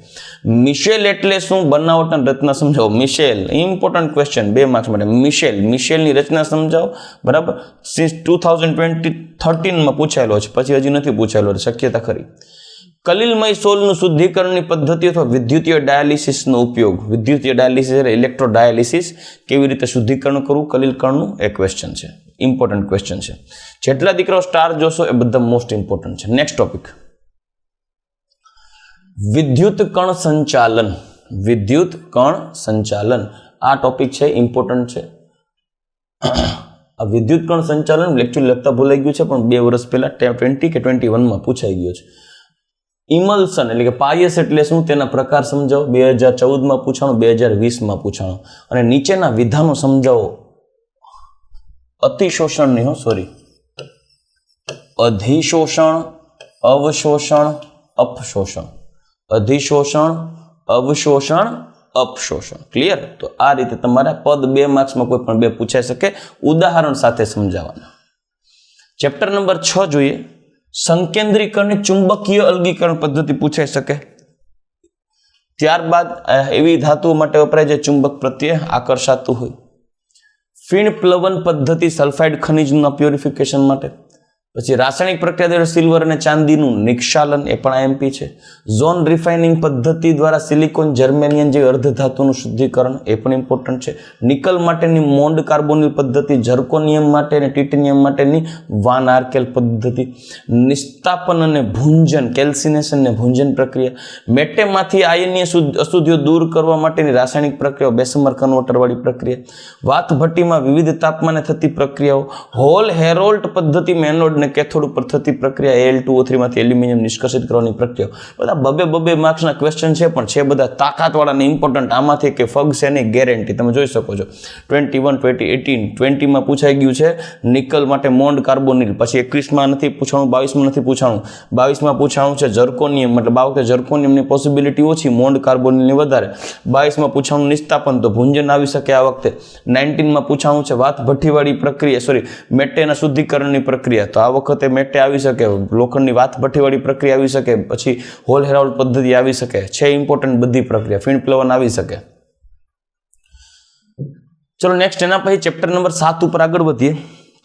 A: મિશેલ એટલે શું? બનાવટના રચના સમજાવો. મિશેલ ઇમ્પોર્ટન્ટ ક્વેશ્ચન 2 માર્ક્સ માટે. મિશેલની રચના સમજાવો. બરાબર, સિન્સ 2013 માં પૂછાયેલો છે, પછી હજી નથી પૂછાયેલો, શક્યતા ખરી. કલીલમય સોલનું શુદ્ધિકરણની પદ્ધતિ અથવા વિદ્યુતીય ડાયાલિસિસનો ઉપયોગ. વિદ્યુતીય ડાયાલિસિસ એટલે ઇલેક્ટ્રોડાયાલિસિસ, કેવી રીતે શુદ્ધિકરણ કરવું કલીલકણનું, એ ક્વેશ્ચન છે, ઇમ્પોર્ટન્ટ ક્વેશ્ચન છે. જેટલા દીકરાઓ સ્ટાર જોશો એ બધા મોસ્ટ ઇમ્પોર્ટન્ટ છે. નેક્સ્ટ ટોપિક, વિદ્યુત કણ સંચાલન. વિદ્યુત કણ સંચાલન આ ટોપિક છે, ઇમ્પોર્ટન્ટ છે. આ વિદ્યુત કણ સંચાલન લેક્ચર લખતા ભૂલાઈ ગયું છે, પણ 2 વર્ષ પહેલા 20 કે 21 માં પૂછાઈ ગયો છે. ઇમલ્સન એટલે કે પાયસ એટલે શું, તેના પ્રકાર સમજાવો. 2014 માં પૂછાણું, 2020 માં પૂછાણું. અને નીચેના વિધાનો સમજાવો. અતિશોષણ અધિશોષણ, અવશોષણ, અપશોષણ. અધિશોષણ, અવશોષણ, અપશોષણ. ક્લિયર? તો આ રીતે તમારા પદ 2 માર્ક્સમાં કોઈ પણ 2 પૂછાઈ શકે, ઉદાહરણ સાથે સમજાવવાના. ચેપ્ટર નંબર 6 જોઈએ. સંકેન્દ્રીકરણ ચુંબકીય અલગીકરણ પદ્ધતિ પૂછાઈ શકે. ત્યારબાદ એવી ધાતુઓ માટે વપરાય જે ચુંબક પ્રત્યે આકર્ષાતું હોય. ફીણ પ્લવન પદ્ધતિ સલ્ફાઇડ ખનિજના પ્યોરિફિકેશન માટે. પછી રાસાયણિક પ્રક્રિયા દ્વારા સિલ્વર અને ચાંદીનું નિક્ષાલન, એ પણ આઈએમપી છે. ઝોન રિફાઇનિંગ પદ્ધતિ દ્વારા સિલિકોન જર્મેનિયમ જેવી અર્ધધાતુનું શુદ્ધિકરણ, એ પણ ઇમ્પોર્ટન્ટ છે. નિકલ માટેની મોન્ડ કાર્બોનિલ પદ્ધતિ, ઝર્કોનિયમ માટે અને ટિટેનિયમ માટેની વાન આર્કેલ પદ્ધતિ. નિસ્તાપન અને ભૂંજન, કેલ્સિનેશન અને ભૂંજન પ્રક્રિયા. મેટેમાંથી આયનીય અશુદ્ધિઓ દૂર કરવા માટેની રાસાયણિક પ્રક્રિયાઓ, બેસમર કન્વર્ટરવાળી પ્રક્રિયા. વાત ભઠ્ઠીમાં વિવિધ તાપમાને થતી પ્રક્રિયાઓ. હોલ હેરોલ્ટ પદ્ધતિ મેનોડ કેથોડ ઉપર થતી પ્રક્રિયા, Al2O3 માંથી એલ્યુમિનિયમ નિષ્કાસિત કરવાની પ્રક્રિયા. બધા બબે માર્ક્સના ક્વેશ્ચન છે, પણ છે બધા તાકાતવાળા ને ઇમ્પોર્ટન્ટ. આમાંથી કે ફગ છે ને ગેરંટી તમે જોઈ શકો છો. 21, 2018, 20 માં પૂછાઈ ગયું છે નિકલ માટે મોન્ડ કાર્બોનિલ. પછી 21 માં નથી પૂછાણું, 22 માં નથી પૂછાણું, 22 માં પૂછાણું છે ઝર્કોનિયમ, મતલબ આ વખતે ઝર્કોનિયમની પોસિબિલિટી ઓછી, મોન્ડ કાર્બોનિલની વધારે. 22 માં પૂછાણું નિસ્તાપન, તો ભૂંજન આવી શકે આ વખતે. 19 માં પૂછાણું છે વાત ભઠ્ઠીવાળી પ્રક્રિયા, મેટેના શુદ્ધિકરણની પ્રક્રિયા, તો આ વખતે મેટે આવી શકે. લોખંડની વાત ભઠ્ઠીવાળી પ્રક્રિયા આવી શકે. પછી હોલ હેરાલ્ડ પદ્ધતિ આવી શકે છે, ઇમ્પોર્ટન્ટ બધી પ્રક્રિયા. ફીણ પ્લવન આવી શકે. ચલો નેક્સ્ટ, એના પછી ચેપ્ટર નંબર 7 ઉપર આગળ વધીએ.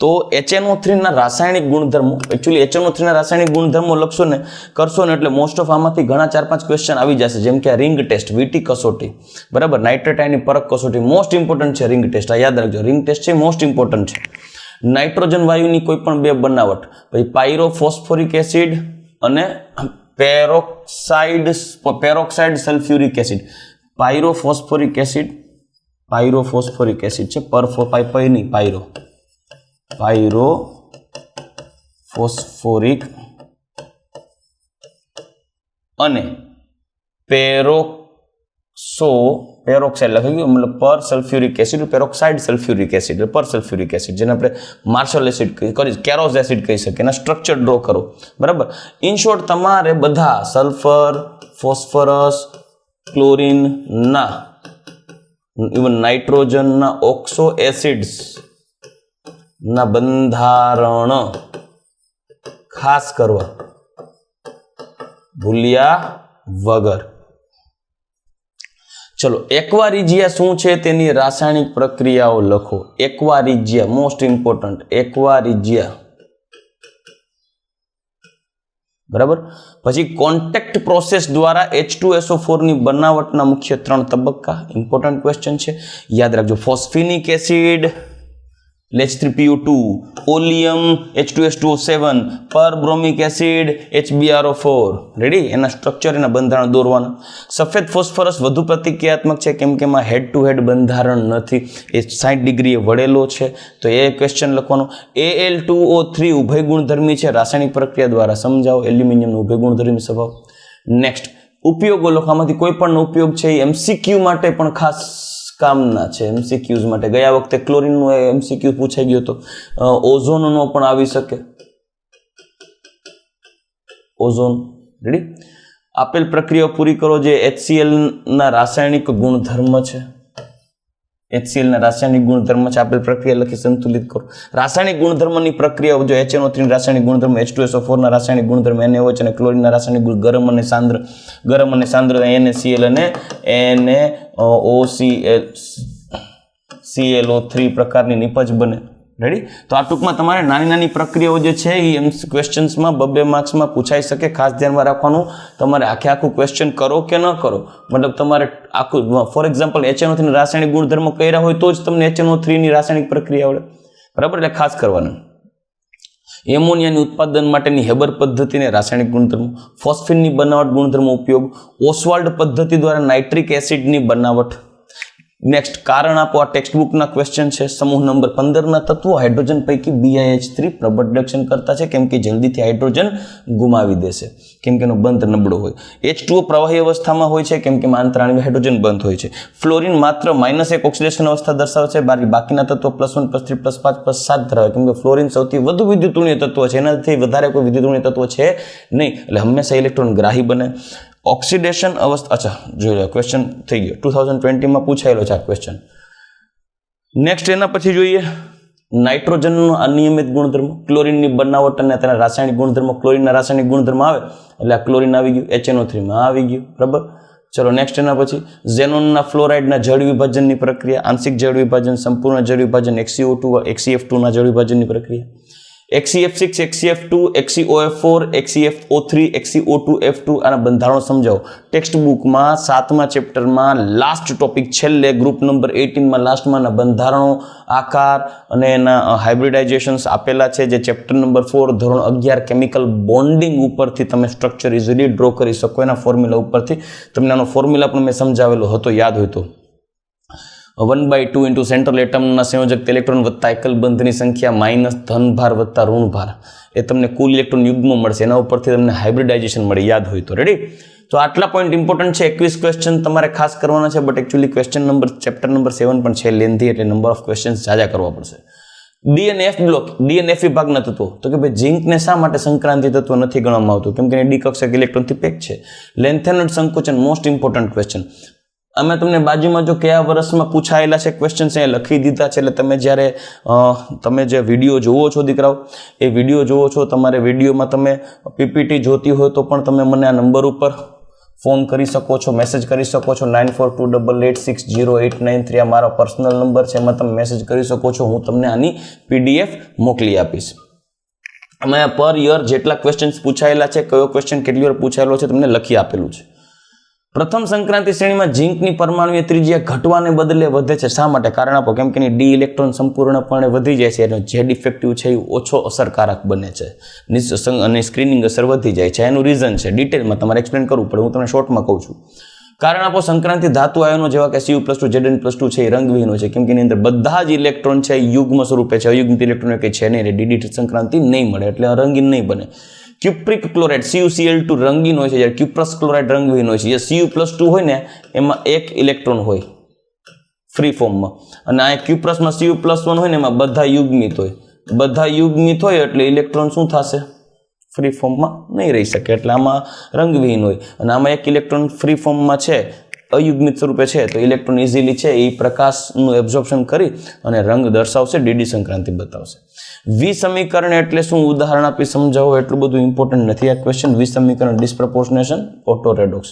A: તો HNO3 ના રાસાયણિક ગુણધર્મો. એકચ્યુઅલી HNO3 ના રાસાયણિક ગુણધર્મો લખશો ને કરશો ને એટલે મોસ્ટ ઓફ આમાંથી ઘણા 4-5 ક્વેશ્ચન આવી જશે. જેમ કે આ રિંગ ટેસ્ટ, વીટી કસોટી, બરાબર, નાઇટ્રેટ આયનની પરખ કસોટી, મોસ્ટ ઇમ્પોર્ટન્ટ છે રિંગ ટેસ્ટ. આ યાદ રાખજો, રિંગ ટેસ્ટ છે મોસ્ટ ઇમ્પોર્ટન્ટ છે. નાઇટ્રોજન વાયુની કોઈ પણ 2 બનાવટ, પછી પાયરોફોસ્ફોરિક એસિડ અને પેરોક્સાઇડ સલ્ફ્યુરિક એસિડ. પાયરોફોસ્ફોરિક એસિડ છે, પાયરોફોસ્ફોરિક અને પેરોક્સાઇડ લખાઈ ગયું, મતલબ પર sulphuric acid, peroxide sulphuric acid, પર સલ્ફ્યુરિક એસિડ, જેને આપણે માર્શલ એસિડ કેરોઝ એસિડ કહી શકીએ. એના સ્ટ્રક્ચર ડ્રો કરો, બરાબર. ઇન શોર્ટ, તમારે બધા સલ્ફર, ફોસ્ફરસ, ક્લોરીન ના, ઇવન નાઇટ્રોજનના ઓક્સો એસિડ્સ ના બંધારણ ખાસ કરવા, ભૂલ્યા વગર. ચલો, એક્વારિજિયા શું છે તેની રાસાયણિક પ્રક્રિયાઓ લખો. એક્વારિજિયા મોસ્ટ ઇમ્પોર્ટન્ટ. એક્વારિજિયા બરાબર. પછી કોન્ટેક્ટ પ્રોસેસ દ્વારા H2SO4 ની બનાવટના મુખ્ય 3 તબક્કા. ઇમ્પોર્ટન્ટ ક્વેશ્ચન છે, યાદ રાખજો. Phosphinic acid H3PO2, oleum H2S2O7, perbromic acid HbRO4. Ready? એના સ્ટ્રક્ચર, એના બંધારણ દોરવાના. સફેદ ફોસ્ફરસ વધુ પ્રતિક્રિયાત્મક છે કેમ કે એમાં હેડ ટુ હેડ બંધારણ નથી, એ 60 ડિગ્રીએ વળેલો છે, તો એ ક્વેશ્ચન લખવાનો. Al2O3 ઉભય ગુણધર્મી છે, રાસાયણિક પ્રક્રિયા દ્વારા સમજાવો એલ્યુમિનિયમનો ઉભય ગુણધર્મી સ્વભાવ. નેક્સ્ટ, ઉપયોગો લખો. આમાંથી કોઈ પણ ઉપયોગ છે એ MCQ માટે પણ ખાસ કામના છે. MCQs માટે ગયા વખતે ક્લોરીનનો MCQ પૂછાઈ ગયો હતો. ઓઝોનનો પણ આવી શકે. ઓઝોન. રેડી? આપેલ પ્રક્રિયાઓ પૂરી કરો જે HCl ના રાસાયણિક ગુણધર્મ છે. HCl ના રાસાયણિક ગુણધર્મ છે, આપેલ પ્રક્રિયા લખી સંતુલિત કરો. રાસાયણિક ગુણધર્મની પ્રક્રિયાઓ જો HNO3 ના રાસાયણિક ગુણધર્મ, H2SO4 ના રાસાયણિક ગુણધર્મ, NaOH અને ક્લોરીન ના રાસાયણિક ગુણ, ગરમ અને સાંદ્ર NaCl અને NaOCl CO3 પ્રકારની નિપજ બને. રેડી? તો આ ટૂંકમાં તમારે નાની નાની પ્રક્રિયાઓ જે છે એ ક્વેશ્ચન્સમાં 2 માર્ક્સમાં પૂછાઈ શકે. ખાસ ધ્યાનમાં રાખવાનું, તમારે આખું ક્વેશ્ચન કરો કે ન કરો, મતલબ તમારે આખું, ફોર એક્ઝામ્પલ HNO3 ની રાસાયણિક ગુણધર્મ કર્યા હોય તો જ તમને HNO3 ની રાસાયણિક પ્રક્રિયા આવડે. બરાબર? એટલે ખાસ કરવાનું. એમોનિયાની ઉત્પાદન માટેની હેબર પદ્ધતિને રાસાયણિક ગુણધર્મો, ફોસ્ફિનની બનાવટ ગુણધર્મો ઉપયોગ, ઓસ્વાલ્ડ પદ્ધતિ દ્વારા નાઇટ્રિક એસિડની બનાવટ. નેક્સ્ટ, કારણ આપો. આ ટેક્સ્ટ બુકના ક્વેશ્ચન છે. સમૂહ નંબર 15 ના તત્વો હાઇડ્રોજન પૈકી BiH3 પ્રબળ રિડક્શન કરતા છે કેમ કે જલ્દીથી હાઇડ્રોજન ગુમાવી દેશે, કેમ કે એનો બંધ નબળો હોય. H2O પ્રવાહી અવસ્થામાં હોય છે કેમ કે આંતરાણિક હાઇડ્રોજન બંધ હોય છે. ફ્લોરિન માત્ર -1 ઓક્સિડેશન અવસ્થા દર્શાવે છે, બાકીના તત્વો +1 +3 +5 +7 ધરાવે, કેમ કે ફ્લોરિન સૌથી વધુ વિદ્યુતઋણીય તત્વ છે, એનાથી વધારે કોઈ વિદ્યુતઋણીય તત્વ છે નહીં, એટલે હંમેશા ઇલેક્ટ્રોન ગ્રાહી બને. ઓક્સિડેશન અવસ્થા, અચ્છા જોઈ લો, ક્વેશ્ચન થઈ ગયો, 2020 પૂછાયેલો છે આ ક્વેશ્ચન. નેક્સ્ટ, એના પછી જોઈએ નાઇટ્રોજનનો અનિયમિત ગુણધર્મ, ક્લોરીનની બનાવટ અને તેના રાસાયણિક ગુણધર્મો. ક્લોરીનના રાસાયણિક ગુણધર્મ આવે એટલે આ ક્લોરીન આવી ગયું, HNO3 માં આવી ગયું. બરાબર? ચલો નેક્સ્ટ, એના પછી ઝેનોનના ફ્લોરાઇડના જળ વિભાજનની પ્રક્રિયા, આંશિક જળ વિભાજન, સંપૂર્ણ જળ વિભાજન, XCF2 ના જળ વિભાજનની પ્રક્રિયા, XCF6, XCF2, XCOF4, XCFO3, XCO2F2 આના બંધારણો સમજાવો. ટેક્સ્ટ બુકમાં 7મા ચેપ્ટરમાં લાસ્ટ ટોપિક, છેલ્લે ગ્રુપ નંબર 18માં લાસ્ટમાં બંધારણો, આકાર અને એના હાઇબ્રિડાઇઝેશન્સ આપેલા છે, જે ચેપ્ટર નંબર 4 ધોરણ 11 કેમિકલ બોન્ડિંગ ઉપરથી તમે સ્ટ્રક્ચર ઇઝીલી ડ્રો કરી શકો. એના ફોર્મ્યુલા ઉપરથી તમને આનો ફોર્મ્યુલા પણ મેં સમજાવેલો હતો, યાદ હોય તો. 1/2 ઇન્ટુ સેન્ટ્રલ એટમના સંયોજક ઇલેક્ટ્રોન વત્તા એકલ બંધની સંખ્યા માઇનસ ધન ભાર વત્તા ઋણ ભાર, એ તમને કુલ ઇલેક્ટ્રોન યુગ્મ મળશે. એના ઉપરથી તમને હાઇબ્રિડાઇઝેશન મળે, યાદ હોય તો. રેડી? તો આટલા પોઈન્ટ ઇમ્પોર્ટન્ટ છે. 21 ક્વેશ્ચન તમારે ખાસ કરવાના છે, but actually question number chapter number 7 પણ છે લેન્ધી, એટલે નંબર ઓફ ક્વેશ્ચન્સ જાજા કરવા પડશે. ડી અને એફ બ્લોક, ડી અને એફ વિભાગના તત્વો, તો કે ભાઈ ઝિંકને શા માટે સંક્રાંતિ તત્વ નથી ગણવામાં આવતું? કેમ કે ડી કક્ષક ઇલેક્ટ્રોનથી પેક છે. લેન્થેનોઇડ સંકોચન, મોસ્ટ ઇમ્પોર્ટન્ટ ક્વેશ્ચન. અમે તમને બાજુમાં જો કયા વર્ષમાં પૂછાયેલા છે ક્વેશ્ચન્સ એ લખી દીધા છે, એટલે તમે જ્યારે તમે જે વિડીયો જોવો છો દીકરાઓ, એ વિડીયો જોવો છો, તમારે વિડીયોમાં તમે PPT જોતી હોય તો પણ તમે મને આ નંબર ઉપર ફોન કરી શકો છો, મેસેજ કરી શકો છો. 9428860893 આ મારો પર્સનલ નંબર છે, એમાં તમે મેસેજ કરી શકો છો. હું તમને આની PDF મોકલી આપીશ. અમે પર યર જેટલા ક્વેશ્ચન્સ પૂછાયેલા છે, કયો ક્વેશ્ચન કેટલી વાર પૂછાયેલો છે, તમને લખી આપેલું છે. પ્રથમ સંક્રાંતિ શ્રેણીમાં ઝિંકની પરમાણુય ત્રિજ્યા ઘટવાને બદલે વધે છે. શા માટે? કારણ આપો. કેમ કે એની ડી ઇલેક્ટ્રોન સંપૂર્ણપણે વધી જાય છે, એનો જે ડિફેક્ટિવ છે એ ઓછો અસરકારક બને છે, અને સ્ક્રીનિંગ અસર વધી જાય છે. એનું રીઝન છે, ડિટેલમાં તમારે એક્સપ્લેન કરવું પડે, હું તમને શોર્ટમાં કહું છું. કારણ આપો. સંક્રાંતિ ધાતુ આયનો જેવા કે Cu+2, Zn+2 છે એ રંગવિહીન હોય છે, કેમ કે એની અંદર બધા જ ઇલેક્ટ્રોન છે એ યુગ્મ સ્વરૂપે છે, અયુગ્મિત ઇલેક્ટ્રોન કંઈ છે નહીં, ડીડી સંક્રાંતિ નહીં મળે, એટલે રંગીન નહીં બને. ક્યુપ્રિક ક્લોરાઇડ CuCl2 રંગીન હોય છે, જ્યારે ક્યુપ્રસ ક્લોરાઇડ રંગવિહીન હોય છે. જે Cu+2 હોય ને એમાં એક ઇલેક્ટ્રોન હોય ફ્રી ફોર્મમાં, અને આ ક્યુપ્રસમાં Cu+1 હોય ને એમાં બધા યુગ્મિત હોય. બધા યુગ્મિત હોય એટલે ઇલેક્ટ્રોન શું થશે? ફ્રી ફોર્મમાં નહીં રહી શકે, એટલે આમાં રંગવિહીન હોય. અને આમાં એક ઇલેક્ટ્રોન ફ્રી ફોર્મમાં છે, અયુગ્મિત સ્વરૂપે છે, તો ઇલેક્ટ્રોન ઇઝીલી છે એ પ્રકાશનું એબ્ઝોર્પ્શન કરી અને રંગ દર્શાવશે, ડીડી સંક્રાંતિ બતાવશે. વી સમીકરણ એટલે શું? ઉદાહરણ આપી સમજાવો, એટલું બધું ઇમ્પોર્ટન્ટ નથી આ ક્વેશ્ચન. વી સમીકરણ ડિસ્પ્રપોર્શનેશન, ઓટો રેડોક્સ.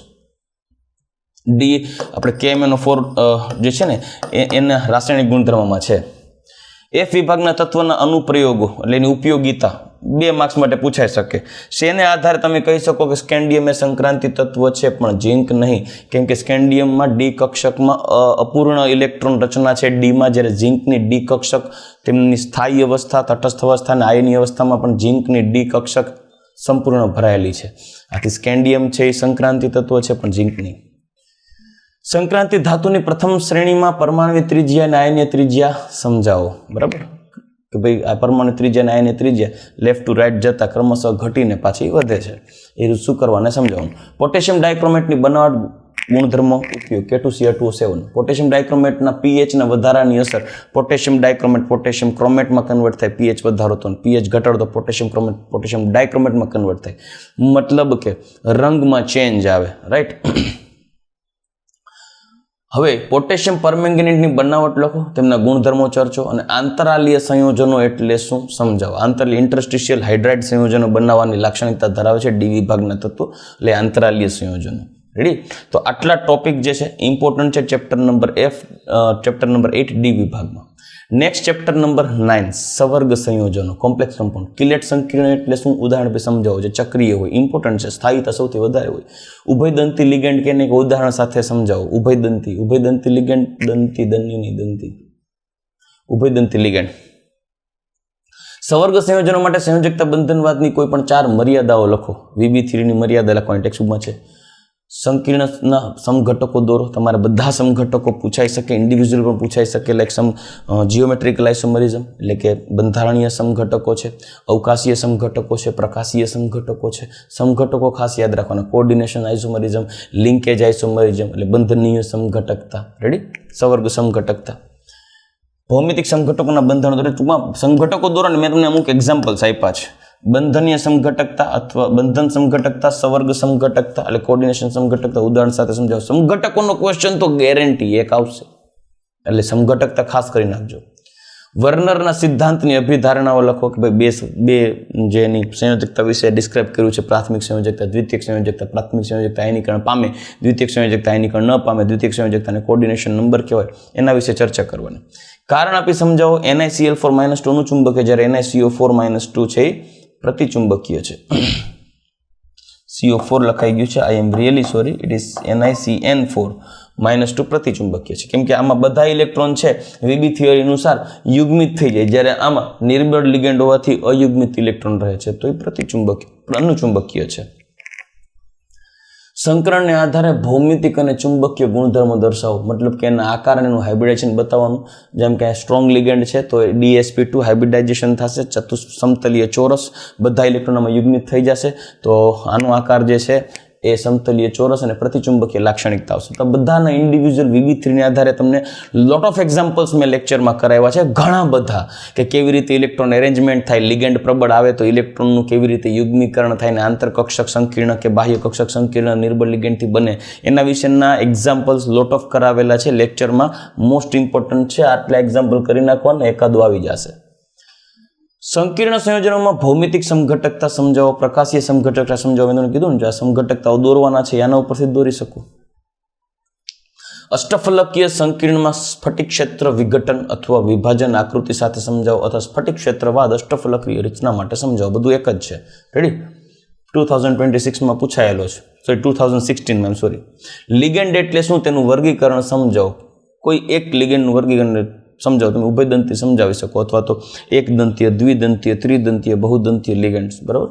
A: ડી આપણે KMnO4 જે છે ને એના રાસાયણિક ગુણધર્મમાં છે. એફ વિભાગના તત્વના અનુપ્રયોગો એટલે એની ઉપયોગિતા, 2 માર્ક્સ માટે પૂછાઈ શકે. શેને આધારે તમે કહી શકો કે સ્કેન્ડિયમ એ સંક્રાંતિ તત્વ છે પણ ઝીંક નહીં? કેમ કે સ્કેન્ડિયમમાં ડી કક્ષકમાં અપૂર્ણ ઇલેક્ટ્રોન રચના છે ડીમાં, જ્યારે ઝીંકની ડી કક્ષક તેમની સ્થાયી અવસ્થા, તટસ્થ અવસ્થા અને આયની અવસ્થામાં પણ ઝીંકની ડી કક્ષક સંપૂર્ણ ભરાયેલી છે. આથી સ્કેન્ડિયમ છે એ સંક્રાંતિ તત્વ છે પણ ઝીંક નહીં. સંક્રાંતિ ધાતુની પ્રથમ શ્રેણીમાં પરમાણુ ત્રિજ્યા અને આયનીય ત્રિજ્યા સમજાવો. બરાબર કે ભાઈ આ પરમાણુ ત્રિજ્યા અને આયનીય ત્રિજ્યા લેફ્ટ ટુ રાઈટ જતા ક્રમશઃ ઘટીને પાછી વધે છે. એ શું કરવાને સમજાવવાનું. પોટેશિયમ ડાયક્રોમેટની બનાવટ ગુણધર્મો ઉપયોગ K2Cr2O7. પોટેશિયમ ડાયક્રોમેટના pHના વધારાની અસર પોટેશિયમ ડાયક્રોમેટ પોટેશિયમ ક્રોમેટમાં કન્વર્ટ થાય. pH વધારો તો pH ઘટાડો તો પોટેશિયમ ક્રોમેટ પોટેશિયમ ડાયક્રોમેટમાં કન્વર્ટ થાય. મતલબ કે રંગમાં ચેન્જ આવે. રાઈટ. હવે પોટેશિયમ પરમેંગેનેટની બનાવટ લખો, તેમના ગુણધર્મો ચર્ચો અને આંતરાલીય સંયોજનો એટલે શું સમજાવો. આંતરાલીય ઇન્ટરસ્ટિશિયલ હાઇડ્રાઇડ સંયોજનો બનાવવાની લાક્ષણિકતા ધરાવે છે ડી વિભાગના તત્વો, એટલે આંતરાલીય સંયોજનો. રેડી? તો આટલા ટોપિક જે છે ઇમ્પોર્ટન્ટ છે ચેપ્ટર નંબર 8 ડી વિભાગમાં. નેક્સ્ટ ચેપ્ટર નંબર 9 સવર્ગ સંયોજનો, કોમ્પ્લેક્સ કમ્પાઉન્ડ. કિલેટ સંકીર્ણ એટલે શું? ઉદાહરણ પર સમજાવો. જે ચક્રીય હોય, ઇમ્પોર્ટન્ટ છે, સ્થાયીતા સૌથી વધારે હોય. ઉભયદંતી લિગેન્ડ કે એક ઉદાહરણ સાથે સમજાવો. ઉભયદંતી લિગેન્ડ, દંતી દન્યુની દંતી, ઉભયદંતી લિગેન્ડ. સવર્ગ સંયોજનો માટે સંયોજકતા બંધનવાદની કોઈ પણ 4 મર્યાદાઓ લખો. VB3 ની મર્યાદા લખવાની ટેક્સ્ટબુકમાં છે. સંકીર્ણના સમઘટકો દોરો. તમારે બધા સમઘટકો પૂછાઈ શકે, ઇન્ડિવિજ્યુઅલ પણ પૂછાઈ શકે. લાઈક જીઓમેટ્રિકલ આઇસોમરિઝમ એટલે કે બંધારણીય સમઘટકો છે, અવકાશીય સમઘટકો છે, પ્રકાશીય સમઘટકો છે. સમઘટકો ખાસ યાદ રાખવાના. કોઓર્ડિનેશન આઇસોમરિઝમ, લિંકેજ આઇસોમરિઝમ એટલે બંધનીય સમઘટકતા. રેડી? સવર્ગ સમઘટકતા. ભૌમિતિક સમઘટકોના બંધનો દોરો. ટૂંકમાં સમઘટકો દોરો ને મેં તમને અમુક એક્ઝામ્પલ્સ આપ્યા છે. બંધનીય સમઘટકતા અથવા બંધન સમઘટકતા, સવર્ગ સમઘટકતા એટલે કોઓર્ડિનેશન સમઘટકતા. ઉદાહરણ સાથે સમજાવો. સમઘટકોનો ક્વેશ્ચન તો ગેરંટી એક આવશે, એટલે સમઘટકતા ખાસ કરી નાખજો. વર્નરના સિદ્ધાંતની અભિધારણાઓ લખો કે ભાઈ બે જેની સંયોજકતા વિશે ડિસ્ક્રાઇબ કર્યું છે. પ્રાથમિક સંયોજકતા, દ્વિતીયક સંયોજકતા. પ્રાથમિક સંયોજકતા આયનીકરણ પામે, દ્વિતીયક સંયોજકતા આયનીકરણ ન પામે, દ્વિતીયક સંયોજકતાને કોઓર્ડિનેશન નંબર કહેવાય, એના વિશે ચર્ચા કરવાની. કારણ આપી સમજાવો. NiCl4-2 નું ચુંબક, જ્યારે NiCO4-2 છે એ પ્રતિચુંબકીય છે. CO4 લખાઈ ગયું છે. I am really sorry, it is NiCN4-2 પ્રતિચુંબકીય છે. કેમ કે આમાં બધા ઇલેક્ટ્રોન છે VB થિયરી અનુસાર યુગ્મિત થઈ જાય, જ્યારે આમાં નિર્બળ લિગેન્ડ હોવાથી અયુગ્મિત ઇલેક્ટ્રોન રહે છે, તો એ અનુચુંબકીય છે. સંકરણને આધારે ભૌમિતિક અને ચુંબકીય ગુણધર્મો દર્શાવો. મતલબ કે એના આકાર અને એનું હાઇબ્રિડાઇઝેશન બતાવવાનું. જેમ કે સ્ટ્રોંગ લિગેન્ડ છે તો DsP2 હાઇબ્રિડાઇઝેશન થશે, સમતલીય ચોરસ, બધા ઇલેક્ટ્રોનમાં યુગ્મિત થઈ જશે, તો આનો આકાર જે છે એ સમતલીય ચોરસ અને પ્રતિચુંબકીય લાક્ષણિકતા આવશે. તો બધાના ઇન્ડિવિજ્યુઅલ VB3 આધારે તમને લોટ ઓફ એક્ઝામ્પલ્સ મેં લેક્ચરમાં કરાવ્યા છે, ઘણા બધા, કે કેવી રીતે ઇલેક્ટ્રોન એરેન્જમેન્ટ થાય, લિગેન્ડ પ્રબળ આવે તો ઇલેક્ટ્રોનનું કેવી રીતે યુગ્મીકરણ થાય ને આંતરકક્ષક સંકીર્ણ કે બાહ્ય કક્ષક સંકીર્ણ નિર્બળ લિગેન્ડથી બને, એના વિશેના એક્ઝામ્પલ્સ લોટ ઓફ કરાવેલા છે લેક્ચરમાં. મોસ્ટ ઇમ્પોર્ટન્ટ છે. આટલા એક્ઝામ્પલ કરી નાખવાના, એકાદું આવી જશે. સંકીર્ણ સંયોજનોમાં ભૌમિતિક સમઘટકતા સમજાવો, પ્રકાશીય સમઘટકતા સમજાવો. મેં કીધું ને, જો આ સમઘટકતાઓ દોરવાના છે આના ઉપરથી દોરી શકું. અષ્ટફલકીય સંકીર્ણમાં સ્ફટિક ક્ષેત્ર વિઘટન અથવા વિભાજન આકૃતિ સાથે સમજાવો, અથવા સ્ફટિક ક્ષેત્રવાદ અષ્ટફલકીય રચના માટે સમજાવો. બધું એક જ છે. રેડી? 2026માં પૂછાયેલો છે, સોરી 2016માં, સોરી. લિગેન્ડ એટલે શું, તેનું વર્ગીકરણ સમજાવો. કોઈ એક લિગેન્ડનું વર્ગીકરણ સમજાવો. તમે ઉભયદંતી સમજાવી શકો, અથવા તો એકદંતીય, દ્વિદંતીય, ત્રિદંતીય, બહુદંતીય લિગેન્ડ્સ. બરાબર?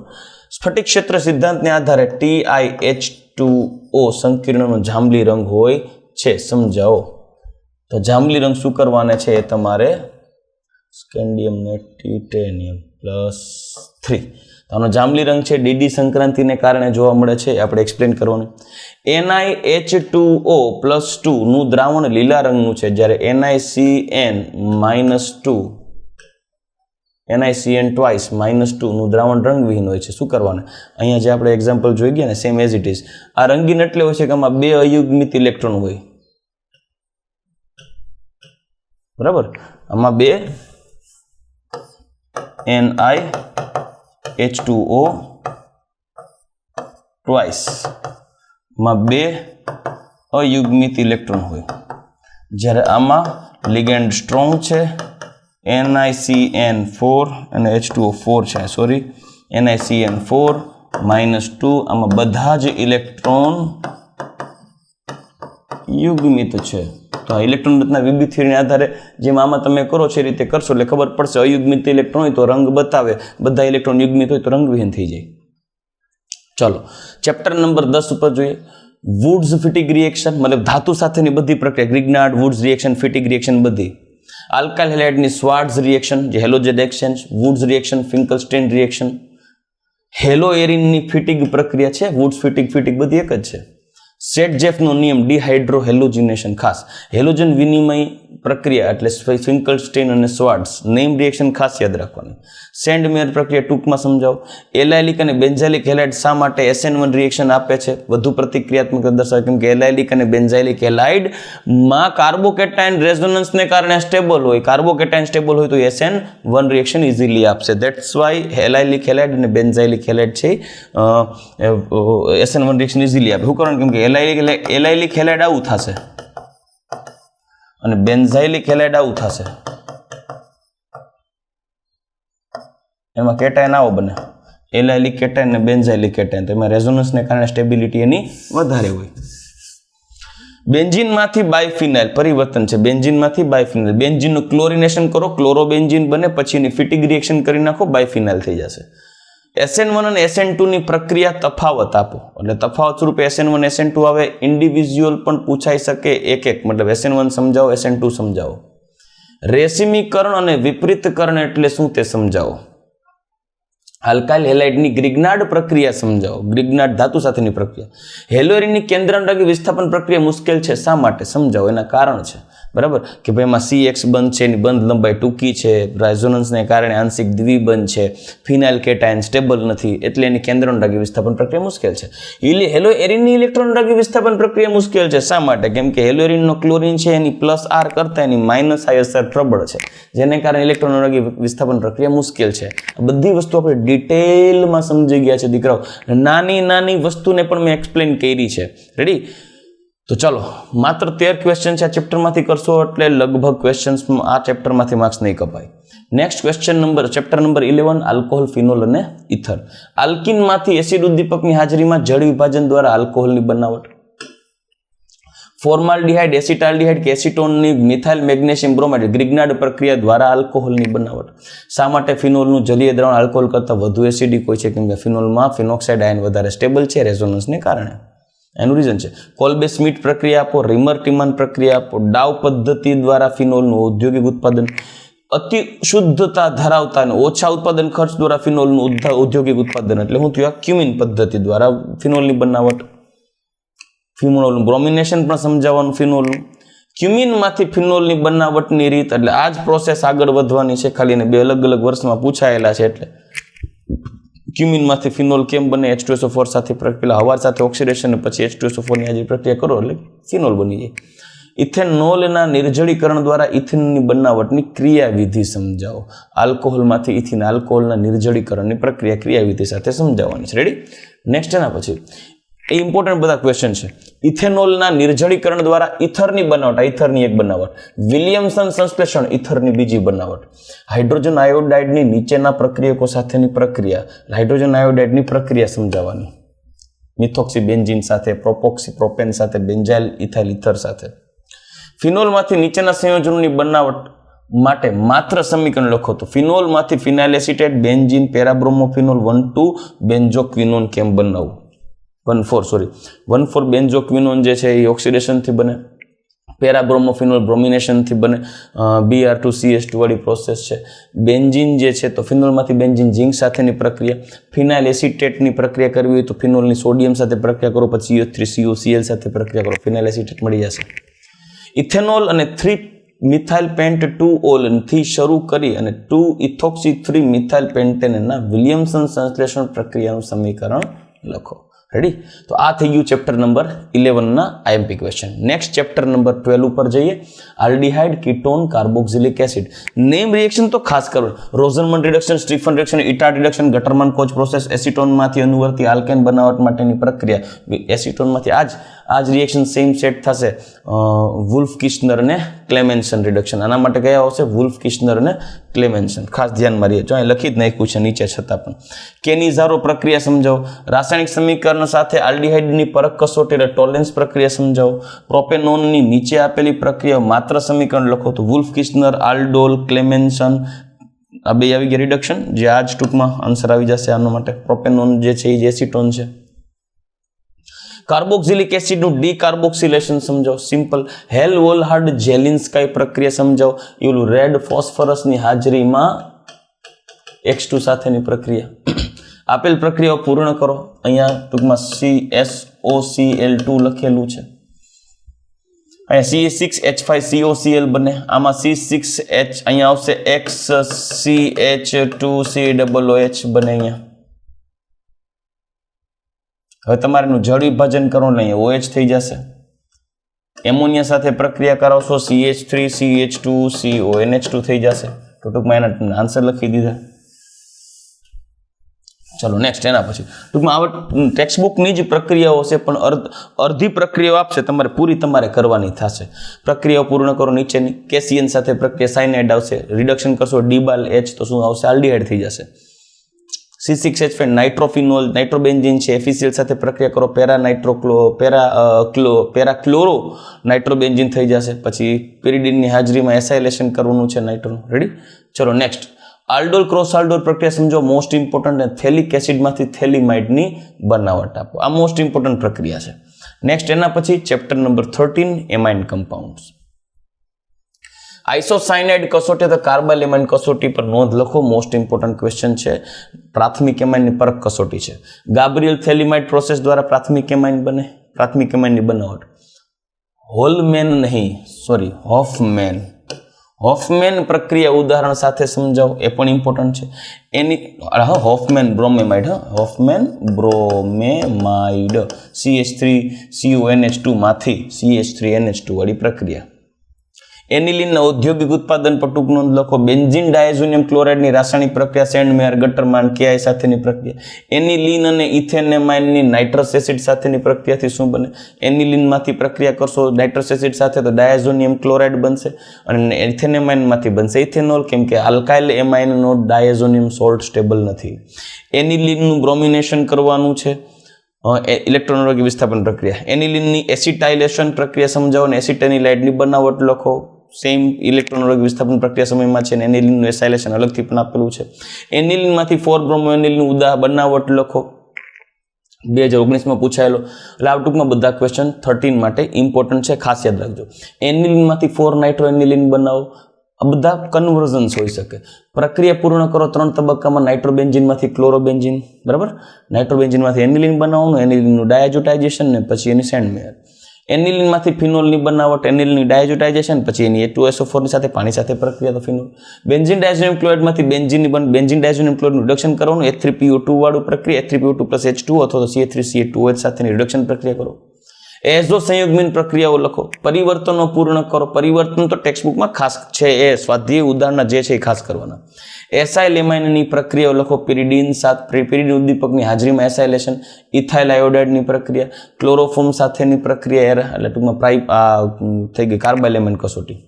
A: સ્ફટિક ક્ષેત્ર સિદ્ધાંતને આધારે TiH2O સંકીર્ણનો જાંબલી રંગ હોય છે, સમજાવો. તો જાંબલી રંગ શું કરવાને છે એ તમારે સ્કેન્ડિયમ ને ટિટેનિયમ +3. આનો જાંબલી રંગ છે DD સંક્રાંતિને કારણે જોવા મળે છે, આપણે એક્સપ્લેન કરવાનું. NiH2O+2 નું દ્રાવણ લીલા રંગનું છે, જ્યારે NiCN2-2 નું દ્રાવણ રંગવિહીન હોય છે. શું કરવાનું? અહીંયા જે આપણે એક્ઝામ્પલ જોઈ ગયા ને, સેમ એઝ ઇટ ઇઝ. આ રંગીન એટલે હોય છે કે આમાં 2 અયુગ્મિત ઇલેક્ટ્રોન હોય. બરાબર? આમાં 2 NiH2O માં 2 અયુગ્મિત ઇલેક્ટ્રોન હોય, જ્યારે આમાં લિગેન્ડ સ્ટ્રોંગ છે NiCN4 અને H2O4 છે, સોરી NiCN4 -2 આમાં બધા જ ઇલેક્ટ્રોન યુગ્મિત છે. તો આ ઇલેક્ટ્રોન રચના વિબી થિયરીના આધારે જેમ આમાં તમે કરો છો એ રીતે કરશો એટલે ખબર પડશે. અયુગ્મિત ઇલેક્ટ્રોન હોય તો રંગ બતાવે, બધા ઇલેક્ટ્રોન યુગ્મિત હોય તો રંગવિહીન થઈ જાય. ચલો ચેપ્ટર નંબર 10 ઉપર જોઈએ. વુડ્સ ફિટિગ રિએક્શન, મતલબ ધાતુ સાથેની બધી પ્રક્રિયા, Grignard, Wurtz reaction, Fittig reaction બધી. આલ્કાઇલ હેલાઇડની સ્વાર્ટ્ઝ રિએક્શન જે halogen exchange, Wurtz reaction, Finkelstein reaction, halo એરિનની ફિટિગ પ્રક્રિયા છે, વુડ્સ ફિટિગ બધી એક જ છે. સેટજેફનો નિયમ ડિહાઇડ્રો હેલોજિનેશન, ખાસ હેલોજન વિનિમય પ્રક્રિયા એટલે ફિંકલસ્ટેન અને સ્વાર્ટ્ઝ નેમ રિએક્શન ખાસ યાદ રાખવાની. સેન્ડમેયર પ્રક્રિયા ટૂંકમાં સમજાવો. એલાઇલિક અને બેન્ઝાઇલિક હેલાઇડ શા માટે SN1 રિએક્શન આપે છે? વધુ પ્રતિક્રિયાત્મક દર્શાવે, કેમ કે એલાઇલિક અને બેન્ઝાઇલિક હેલાઇડ માં કાર્બોકેટાઇન રેઝોનન્સને કારણે સ્ટેબલ હોય. કાર્બોકેટાઇન સ્ટેબલ હોય તો SN1 રિએક્શન ઇઝીલી આપશે. ધેટ્સ વાય એલાઇલિક હેલાઇડ અને બેન્ઝાઇલિક હેલાઇડ છે SN1 રિએક્શન ઇઝીલી આપે. શું કરવાનું? કેમ કે એલાઇલિક હેલાઇડ આવું થશે અને બેન્ઝાઇલિક હેલાઇડ આવું થશે, એમાં કેટાયન આવો બને, એલાઇલિક કેટાયન અને બેન્ઝાઇલિક કેટાયન. તો એમાં રેઝોનન્સને કારણે સ્ટેબિલિટી એની વધારે હોય. બેન્ઝીનમાંથી બાયફિનાઇલ પરિવર્તન છે, બેન્ઝીનમાંથી બાયફિનાઇલ. બેન્ઝીનનું ક્લોરિનેશન કરો, ક્લોરોબેન્ઝીન બને, પછી એની ફિટિગ રિએક્શન કરી નાખો, બાયફિનાઇલ થઈ જશે. SN1 અને SN2 ની પ્રક્રિયા તફાવત આપો, એટલે તફાવત સ્વરૂપે SN1 SN2 આવે. ઇન્ડિવિજ્યુઅલ પણ પૂછાઈ શકે એક, મતલબ SN1 સમજાવો, SN2 સમજાવો. રેસિમીકરણ અને વિપરીતકરણ એટલે શું તે સમજાવો. આલ્કાઇલ હેલાઇડની ગ્રિગ્નાર્ડ પ્રક્રિયા સમજાવો, ગ્રિગ્નાર્ડ ધાતુ સાથેની પ્રક્રિયા. હેલોએરિનની કેન્દ્રાંતરંગી વિસ્થાપન પ્રક્રિયા મુશ્કેલ છે, શા માટે સમજાવો, એના કારણ છે. બરાબર કે ભાઈ એમાં CX બંધ છે, એની બંધ લંબાઈ ટૂંકી છે, રેઝોનન્સને કારણે આંશિક દ્વિબંધ છે, ફિનાઇલ કેટાયન સ્ટેબલ નથી, એટલે એની કેન્દ્રાંતરંગી વિસ્થાપન પ્રક્રિયા મુશ્કેલ છે. હેલો એરિનની ઇલેક્ટ્રોનરાગી વિસ્થાપન પ્રક્રિયા મુશ્કેલ છે, શા માટે? કેમ કે હેલો એરિનનો ક્લોરિન છે એની +R કરતા એની -ISR પ્રબળ છે, જેને કારણે ઇલેક્ટ્રોનરાગી વિસ્થાપન પ્રક્રિયા મુશ્કેલ છે. આ બધી વસ્તુ આપણે ડિટેલમાં સમજી ગયા છે દીકરાઓ. નાની વસ્તુને પણ મેં એક્સપ્લેન કરી છે. રેડી? તો ચાલો, માત્ર 13 ક્વેશ્ચન છે આ ચેપ્ટરમાંથી કરશો એટલે લગભગ ક્વેશ્ચન્સ આ ચેપ્ટરમાંથી માર્ક્સ નહીં કપાય. Next chapter number 11, alcohol, phenol અને ઇથર. આલ્કિનમાંથી એસિડ ઉદ્દીપકની હાજરીમાં જળ વિભાજન દ્વારા આલ્કોહોલની બનાવટ. ફોર્માલ્ડિહાઇડ, એસિટાલ્ડિહાઇડ કે એસિટોનની મિથાઇલ મેગ્નેશિયમ બ્રોમાઇડ ગ્રિગ્નાર્ડ પ્રક્રિયા દ્વારા આલ્કોહોલની બનાવટ. શા માટે ફિનોલનું જલીય દ્રાવણ આલ્કોહોલ કરતાં વધુ એસિડિક હોય છે? કેમ કે ફિનોલમાં ફિનોક્સાઇડ આયન વધારે સ્ટેબલ છે રેઝોનન્સને કારણે. એનું રીઝન છે. કોલ્બે સ્મિટ પ્રક્રિયા આપો, રિમર ટીમન પ્રક્રિયા આપો. ડાવ પદ્ધતિ દ્વારા ફિનોલનું ઔદ્યોગિક ઉત્પાદન. અતિ શુદ્ધતા ધરાવતા અને ઓછા ઉત્પાદન ખર્ચ દ્વારા ફિનોલનું ઔદ્યોગિક ઉત્પાદન એટલે હું થયું ક્યુમિન પદ્ધતિ દ્વારા ફિનોલની બનાવટ. ફિનોલનું બ્રોમિનેશન પણ સમજાવવાનું. ફિનોલનું ક્યુમિનમાંથી ફિનોલની બનાવટની રીત, એટલે આ જ પ્રોસેસ આગળ વધવાની છે, ખાલી એને 2 અલગ વર્ષમાં પૂછાયેલા છે. એટલે ક્યુમિનમાંથી ફિનોલ કેમ બને? H2SO4 સાથે પેલા હવા સાથે ઓક્સિડેશન અને પછી H2SO4 ની આજે પ્રક્રિયા કરો એટલે ફિનોલ બની જાય. ઇથેનોલના નિર્જળીકરણ દ્વારા ઇથિનની બનાવટની ક્રિયાવિધિ સમજાવો. આલ્કોહોલમાંથી ઇથિન, આલ્કોહોલના નિર્જળીકરણની પ્રક્રિયા ક્રિયાવિધિ સાથે સમજાવવાની છે. રેડી? નેક્સ્ટ એના પછી એ ઇમ્પોર્ટન્ટ બધા ક્વેશ્ચન છે. ઇથેનોલના નિર્જળીકરણ દ્વારા ઇથરની બનાવટ, ઇથરની એક બનાવટ. વિલિયમસન સંશ્લેષણ, ઇથરની બીજી બનાવટ. હાઇડ્રોજન આયોડાઇડની નીચેના પ્રક્રિયકો સાથેની પ્રક્રિયા, હાઇડ્રોજન આયોડાઇડની પ્રક્રિયા સમજાવવાની. મિથોક્સી બેન્ઝીન સાથે, પ્રોપોક્સી પ્રોપેન સાથે, બેન્ઝાઇલ ઇથાઇલ ઇથર સાથે. ફિનોલમાંથી નીચેના સંયોજનોની બનાવટ માટે માત્ર સમીકરણ લખો તો ફિનોલમાંથી ફિનાઇલ એસિટેટ, બેન્ઝીન, પેરાબ્રોમોફિનોલ, 1,2 બેન્ઝોક્વિનોન કેમ બનાવવું? 1,4 બેન્ઝોક્વિનોન જે છે એ ઓક્સિડેશનથી બને. પેરાબ્રોમોફિનોલ બ્રોમિનેશનથી બને. Br2CS2 વાળી પ્રોસેસ છે. બેન્ઝીન જે છે તો ફિનોલમાંથી બેન્ઝીન ઝિંક સાથેની પ્રક્રિયા. ફિનાઇલ એસિટેટની પ્રક્રિયા કરવી હોય તો ફિનોલની સોડિયમ સાથે પ્રક્રિયા કરો, પછી CH3COCl સાથે પ્રક્રિયા કરો, ફિનાઇલ એસિટેટ મળી જશે. ઇથેનોલ અને 3-મિથાઇલ પેન્ટ 2-ઓલ થી શરૂ કરી અને 2-ઇથોક્સી-3-મિથાઇલ પેન્ટેનના વિલિયમસન સંશ્લેષણ પ્રક્રિયાનું સમીકરણ લખો. રેડી? તો આ થઈ ગયું ચેપ્ટર નંબર 11 ના IMP question. Next chapter number 12 ઉપર જઈએ. Aldehyde, ketone, carboxylic acid. Name reaction તો ખાસ કરો. Rosenmund reduction, Stephen reaction, Etard reduction, Gattermann Koch process. એસિટોનમાંથી અનુવર્તી આલ્કેન બનાવટ માટેની પ્રક્રિયા. એસિટોનમાંથી આ જ આ જ રિએક્શન સેમ સેટ થશે વુલ્ફ કિશ્નર અને ક્લેમેન્સન રિડક્શન. આના માટે કયા આવશે? વુલ્ફ કિશ્નર અને ક્લેમેન્સન. ખાસ ધ્યાનમાં રહીએ. જો અહીં લખી જ નાખ્યું છે નીચે છતાં પણ. કેનિઝારો પ્રક્રિયા સમજાવો. રાસાયણિક સમીકરણ સાથે આલ્ડીહાઇડની પરખ કસોટી એટલે ટોલેન્સ પ્રક્રિયા સમજાવો. પ્રોપેનોનની નીચે આપેલી પ્રક્રિયા માત્ર સમીકરણ લખો તો વુલ્ફ કિશ્નર, આલ્ડોલ, ક્લેમેન્સન આ બે આવી ગયા રિડક્શન. જે આ જ ટૂંકમાં આન્સર આવી જશે આનો માટે. પ્રોપેનોન જે છે એ એસીટોન છે. કાર્બોક્સિલિક એસિડનું ડીકાર્બોક્સિલેશન સમજાવો. સિમ્પલ. હેલ વોલહાર્ડ જેલિન્સ્કાઈ પ્રક્રિયા સમજાવો. એ ઓલું રેડ ફોસ્ફરસની હાજરીમાં X2 સાથેની પ્રક્રિયા. આપેલ પ્રક્રિયાઓ પૂર્ણ કરો. અહીંયા ટૂંકમાં CSOCl2 લખેલું છે. અહીંયા CH6H5COCl બને. આમાં C6H અહીંયા આવશે XCH2COOH બને અહીંયા. હવે તમારે જળ વિભાજન કરો ને અહીંયા OH થઈ જશે. એમોનિયા સાથે પ્રક્રિયા કરાવશો CH3CH2CO NH2 થઈ જશે. તો ટૂંકમાં એના આન્સર લખી દીધા. ચલો નેક્સ્ટ એના પછી ટૂંકમાં આ ટેક્સ્ટ બુકની જ પ્રક્રિયાઓ છે પણ અડધી પ્રક્રિયાઓ આપશે તમારે પૂરી તમારે કરવાની થશે. પ્રક્રિયાઓ પૂર્ણ કરો નીચેની. કેસિયન સાથે પ્રક્રિયા સાયનાઇડ આવશે. રિડક્શન કરશો ડીબાલ H તો શું આવશે? આલ્ડીહાઇડ થઈ જશે. C6H5 નાઇટ્રોફિનોલ નાઇટ્રોબેન્ઝીન છે. FeCl સાથે પ્રક્રિયા કરો પેરાક્લોરો નાઇટ્રોબેન્ઝીન થઈ જશે. પછી પેરિડીનની હાજરીમાં એસાઇલેશન કરવાનું છે નાઇટ્રોનું. રેડી? ચલો નેક્સ્ટ. આલ્ડોલ ક્રોસ આલ્ડોલ પ્રક્રિયા સમજો. મોસ્ટ ઇમ્પોર્ટન્ટ થેલિક એસિડમાંથી થેલિમાઇડની બનાવટ આપો. આ મોસ્ટ ઇમ્પોર્ટન્ટ પ્રક્રિયા છે. નેક્સ્ટ એના પછી chapter number 13 amine compounds. Isocyanide કસોટી અથવા કાર્બાઇલ એમાઇન કસોટી પર નોંધ લખો. મોસ્ટ ઇમ્પોર્ટન્ટ ક્વેશ્ચન છે. પ્રાથમિક એમાઇનની પરખ કસોટી છે. ગાબ્રિએલ થેલિમાઇડ પ્રોસેસ દ્વારા પ્રાથમિક એમાઇન બને. પ્રાથમિક એમાઇનની બનાવટ હોફમેન પ્રક્રિયા ઉદાહરણ સાથે સમજાવો. એ પણ ઇમ્પોર્ટન્ટ છે. એની હોફમેન બ્રોમેમાઇડ CH3CONH2 માંથી CH3NH2 વાળી પ્રક્રિયા. એનિલિનના ઔદ્યોગિક ઉત્પાદન પર ટૂંક નોંધ લખો. બેન્ઝીન ડાયઝોનિયમ ક્લોરાઇડની રાસાયણિક પ્રક્રિયા સેન્ડમેયર ગટરમાન KI સાથેની પ્રક્રિયા. એનિલિન અને ઇથેનેમાઇનની નાઇટ્રસ એસિડ સાથેની પ્રક્રિયાથી શું બને? એનિલિનમાંથી પ્રક્રિયા કરશો નાઇટ્રસ એસિડ સાથે તો ડાયઝોનિયમ ક્લોરાઇડ બનશે અને ઇથેનેમાઇનમાંથી બનશે ઇથેનોલ, કેમ કે આલ્કાઇલ એમાઇનનો ડાયઝોનિયમ સોલ્ટ સ્ટેબલ નથી. એનિલિનનું બ્રોમિનેશન કરવાનું છે. ઇલેક્ટ્રોનોરોગી વિસ્થાપન પ્રક્રિયા. એનિલિનની એસિટાઇલેશન પ્રક્રિયા સમજાવો અને એસિટેનિલાઇડની બનાવટ લખો. સેમ ઇલેક્ટ્રોનોરોગી વિસ્થાપન પ્રક્રિયા સમયમાં છે. એનિલિનનું એસાઇલેશન અલગથી પણ આપેલું છે. એનિલિનમાંથી 4-બ્રોમો એનિલિનનું બનાવટ લખો. 2019માં પૂછાયેલો. એટલે આ ટૂંકમાં બધા ક્વેશ્ચન 13 માટે ઇમ્પોર્ટન્ટ છે. ખાસ યાદ રાખજો. એનિલિનમાંથી 4 નાઇટ્રો એનિલિન બનાવો. આ બધા કન્વર્ઝન્સ હોઈ શકે. પ્રક્રિયા પૂર્ણ કરો 3 તબક્કામાં. નાઇટ્રોબેન્ઝીનમાંથી ક્લોરોબેન્ઝીન, બરાબર. નાઇટ્રોબેન્ઝીનમાંથી એનિલિન બનાવવાનું. એનિલિનનું ડાયાજોટાઇઝેશન ને પછી એની સેન્ડમેયર. એનિલિનમાંથી ફિનોલની બનાવટ. એનિલિનની ડાયાજોટાઇઝેશન પછી એની H2SO4 ની સાથે પાણી સાથે પ્રક્રિયા તો ફિનોલ. બેન્ઝીન ડાયઝોનિયમ ક્લોરાઇડમાંથી બેન્ઝીન ડાયઝોનિયમ ક્લોરાઇડનું રિડક્શન કરવાનું. H3PO2 વાળું પ્રક્રિયા. H3PO2 + H2 અથવા તો CH3CH2OH સાથેની રિડક્શન પ્રક્રિયા કરો. એઝો સંયુગ્મીન પ્રક્રિયાઓ લખો. પરિવર્તનો પૂર્ણ કરો. પરિવર્તન તો ટેક્સ્ટબુકમાં ખાસ છે. એ સ્વાધ્યાય ઉદાહરણના જે છે એ ખાસ કરવાના. એસાઇલ એમાઇનની પ્રક્રિયાઓ લખો. પિરિડીન ઉદ્દીપકની હાજરીમાં એસાઇલેશન. ઇથાઇલ આયોડાઇડની પ્રક્રિયા. ક્લોરોફોર્મ સાથેની પ્રક્રિયા એટલે ટૂંકમાં થઈ ગઈ કાર્બાઇલ એમાઇન કસોટી.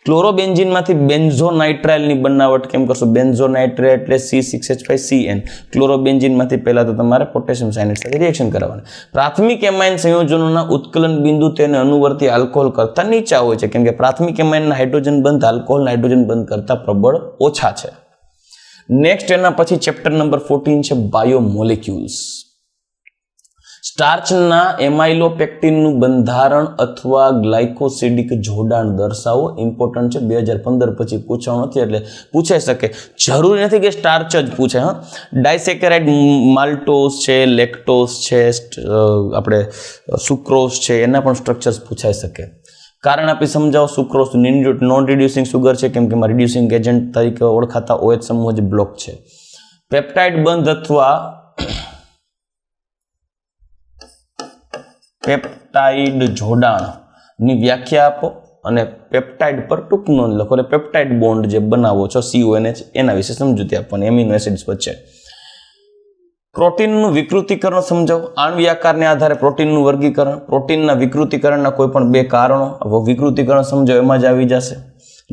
A: ક્લોરોબેન્ઝીનમાંથી બેન્ઝોનાઇટ્રાઇલની બનાવટ કેમ કરશો? બેન્ઝોનાઇટ્રાઇલ એટલે C6H5CN. ક્લોરોબેન્ઝીનમાંથી પહેલાં તો તમારે પોટેશિયમ સાયનાઇડ સાથે રિએક્શન કરાવવાની. પ્રાથમિક એમાઇન સંયોજનોના ઉત્કલન બિંદુ તેને અનુવર્તી આલ્કોહોલ કરતાં નીચા હોય છે, કેમ કે પ્રાથમિક એમાઇનના હાઇડ્રોજન બંધ આલ્કોહોલ હાઇડ્રોજન બંધ કરતાં પ્રબળ ઓછા છે. નેક્સ્ટ એના પછી ચેપ્ટર નંબર 14 છે બાયોમોલેક્યુલ્સ. સ્ટાર્ચના એમાઇલોપેક્ટિનનું બંધારણ અથવા ગ્લાયકોસિડિક જોડાણ દર્શાવો. ઇમ્પોર્ટન્ટ છે. 2015 પછી પૂછવાનું નથી એટલે પૂછાઈ શકે. જરૂરી નથી કે સ્ટાર્ચ જ પૂછે. ડાયસેકેરાઇડ માલ્ટોઝ છે, લેક્ટોઝ છે, આપણે સુક્રોઝ છે, એના પણ સ્ટ્રક્ચર્સ પૂછાઈ શકે. કારણ આપી સમજાવો. સુક્રોઝ નોન રિડ્યુસિંગ સુગર છે, કેમ કે રિડ્યુસિંગ એજન્ટ તરીકે ઓળખાતા OH સમૂહ જ બ્લોક છે. પેપ્ટાઇડ બંધ અથવા પેપ્ટાઇડ જોડાણની વ્યાખ્યા આપો અને પેપ્ટાઇડ પર ટૂંક નોંધ લખો. એટલે પેપ્ટાઇડ બોન્ડ જે બનાવો છો CONH એના વિશે સમજૂતી આપવાની. એમિનો એસિડ્સ વચ્ચે પ્રોટીનનું વિકૃતિકરણ સમજાવો. આણ્વીય આકારને આધારે પ્રોટીનનું વર્ગીકરણ, પ્રોટીનના વિકૃતિકરણના કોઈ પણ બે કારણો, વિકૃતિકરણ સમજાવો એમાં જ આવી જશે.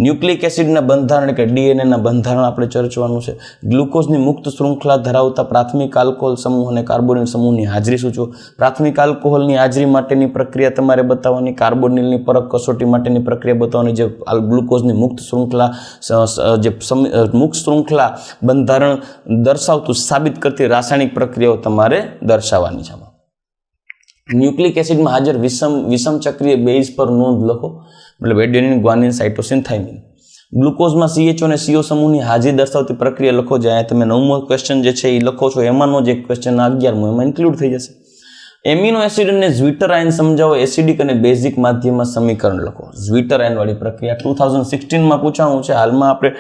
A: ન્યુક્લિક એસિડના બંધારણ કે ડીએનએના બંધારણ આપણે ચર્ચવાનું છે. ગ્લુકોઝની મુક્ત શૃંખલા ધરાવતા પ્રાથમિક આલ્કોહોલ સમૂહ અને કાર્બોનિલ સમૂહની હાજરી સૂચવો. પ્રાથમિક આલ્કોહોલની હાજરી માટેની પ્રક્રિયા તમારે બતાવવાની, કાર્બોનિલની પરખ કસોટી માટેની પ્રક્રિયા બતાવવાની. જે ગ્લુકોઝની મુક્ત શૃંખલા મુક્ત શૃંખલા બંધારણ દર્શાવતું સાબિત કરતી રાસાયણિક પ્રક્રિયાઓ તમારે દર્શાવવાની છે. ન્યુક્લિક એસિડમાં હાજર વિષમ ચક્રીય બેઝ પર નોંધ લખો, મતલબ એડેનિન, ગ્વાનિન, સાઇટોસિન, થાઇમિન. ગ્લુકોઝમાં CHO અને CO સમૂહની હાજરી દર્શાવતી પ્રક્રિયા લખો. જ્યાં તમે 9મો ક્વેશ્ચન જે છે એ લખો છો એમાંનો જે ક્વેશ્ચન 11મો એમાં ઇન્ક્લુડ થઈ જશે. એમિનો એસિડ અને ઝ્વિટર આયન સમજાવો. એસિડિક અને બેઝિક માધ્યમમાં સમીકરણ લખો. ઝ્વિટર આયન વાળી પ્રક્રિયા 2016માં પૂછાણું છે. હાલમાં આપણે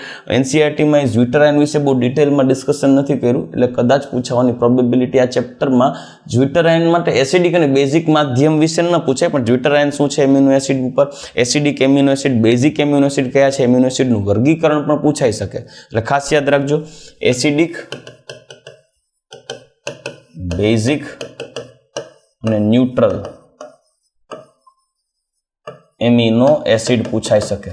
A: NCERTમાં ઝ્વિટર આયન વિશે બહુ ડિટેલમાં ડિસ્કશન નથી કર્યું, એટલે કદાચ પૂછવાની પ્રોબેબિલિટી આ ચેપ્ટરમાં ઝ્વિટર આયન માટે એસિડિક અને બેઝિક માધ્યમ વિશે ન પૂછાય, પણ ઝ્વિટર આયન શું છે એમિનો એસિડ ઉપર, acidic amino acid, basic amino acid કયા છે, એમિનો એસિડનું વર્ગીકરણ પણ પૂછાઈ શકે. એટલે ખાસ યાદ રાખજો, એસિડિક, બેઝિક અને ન્યુટ્રલ એમિનો એસિડ પૂછાઈ શકે.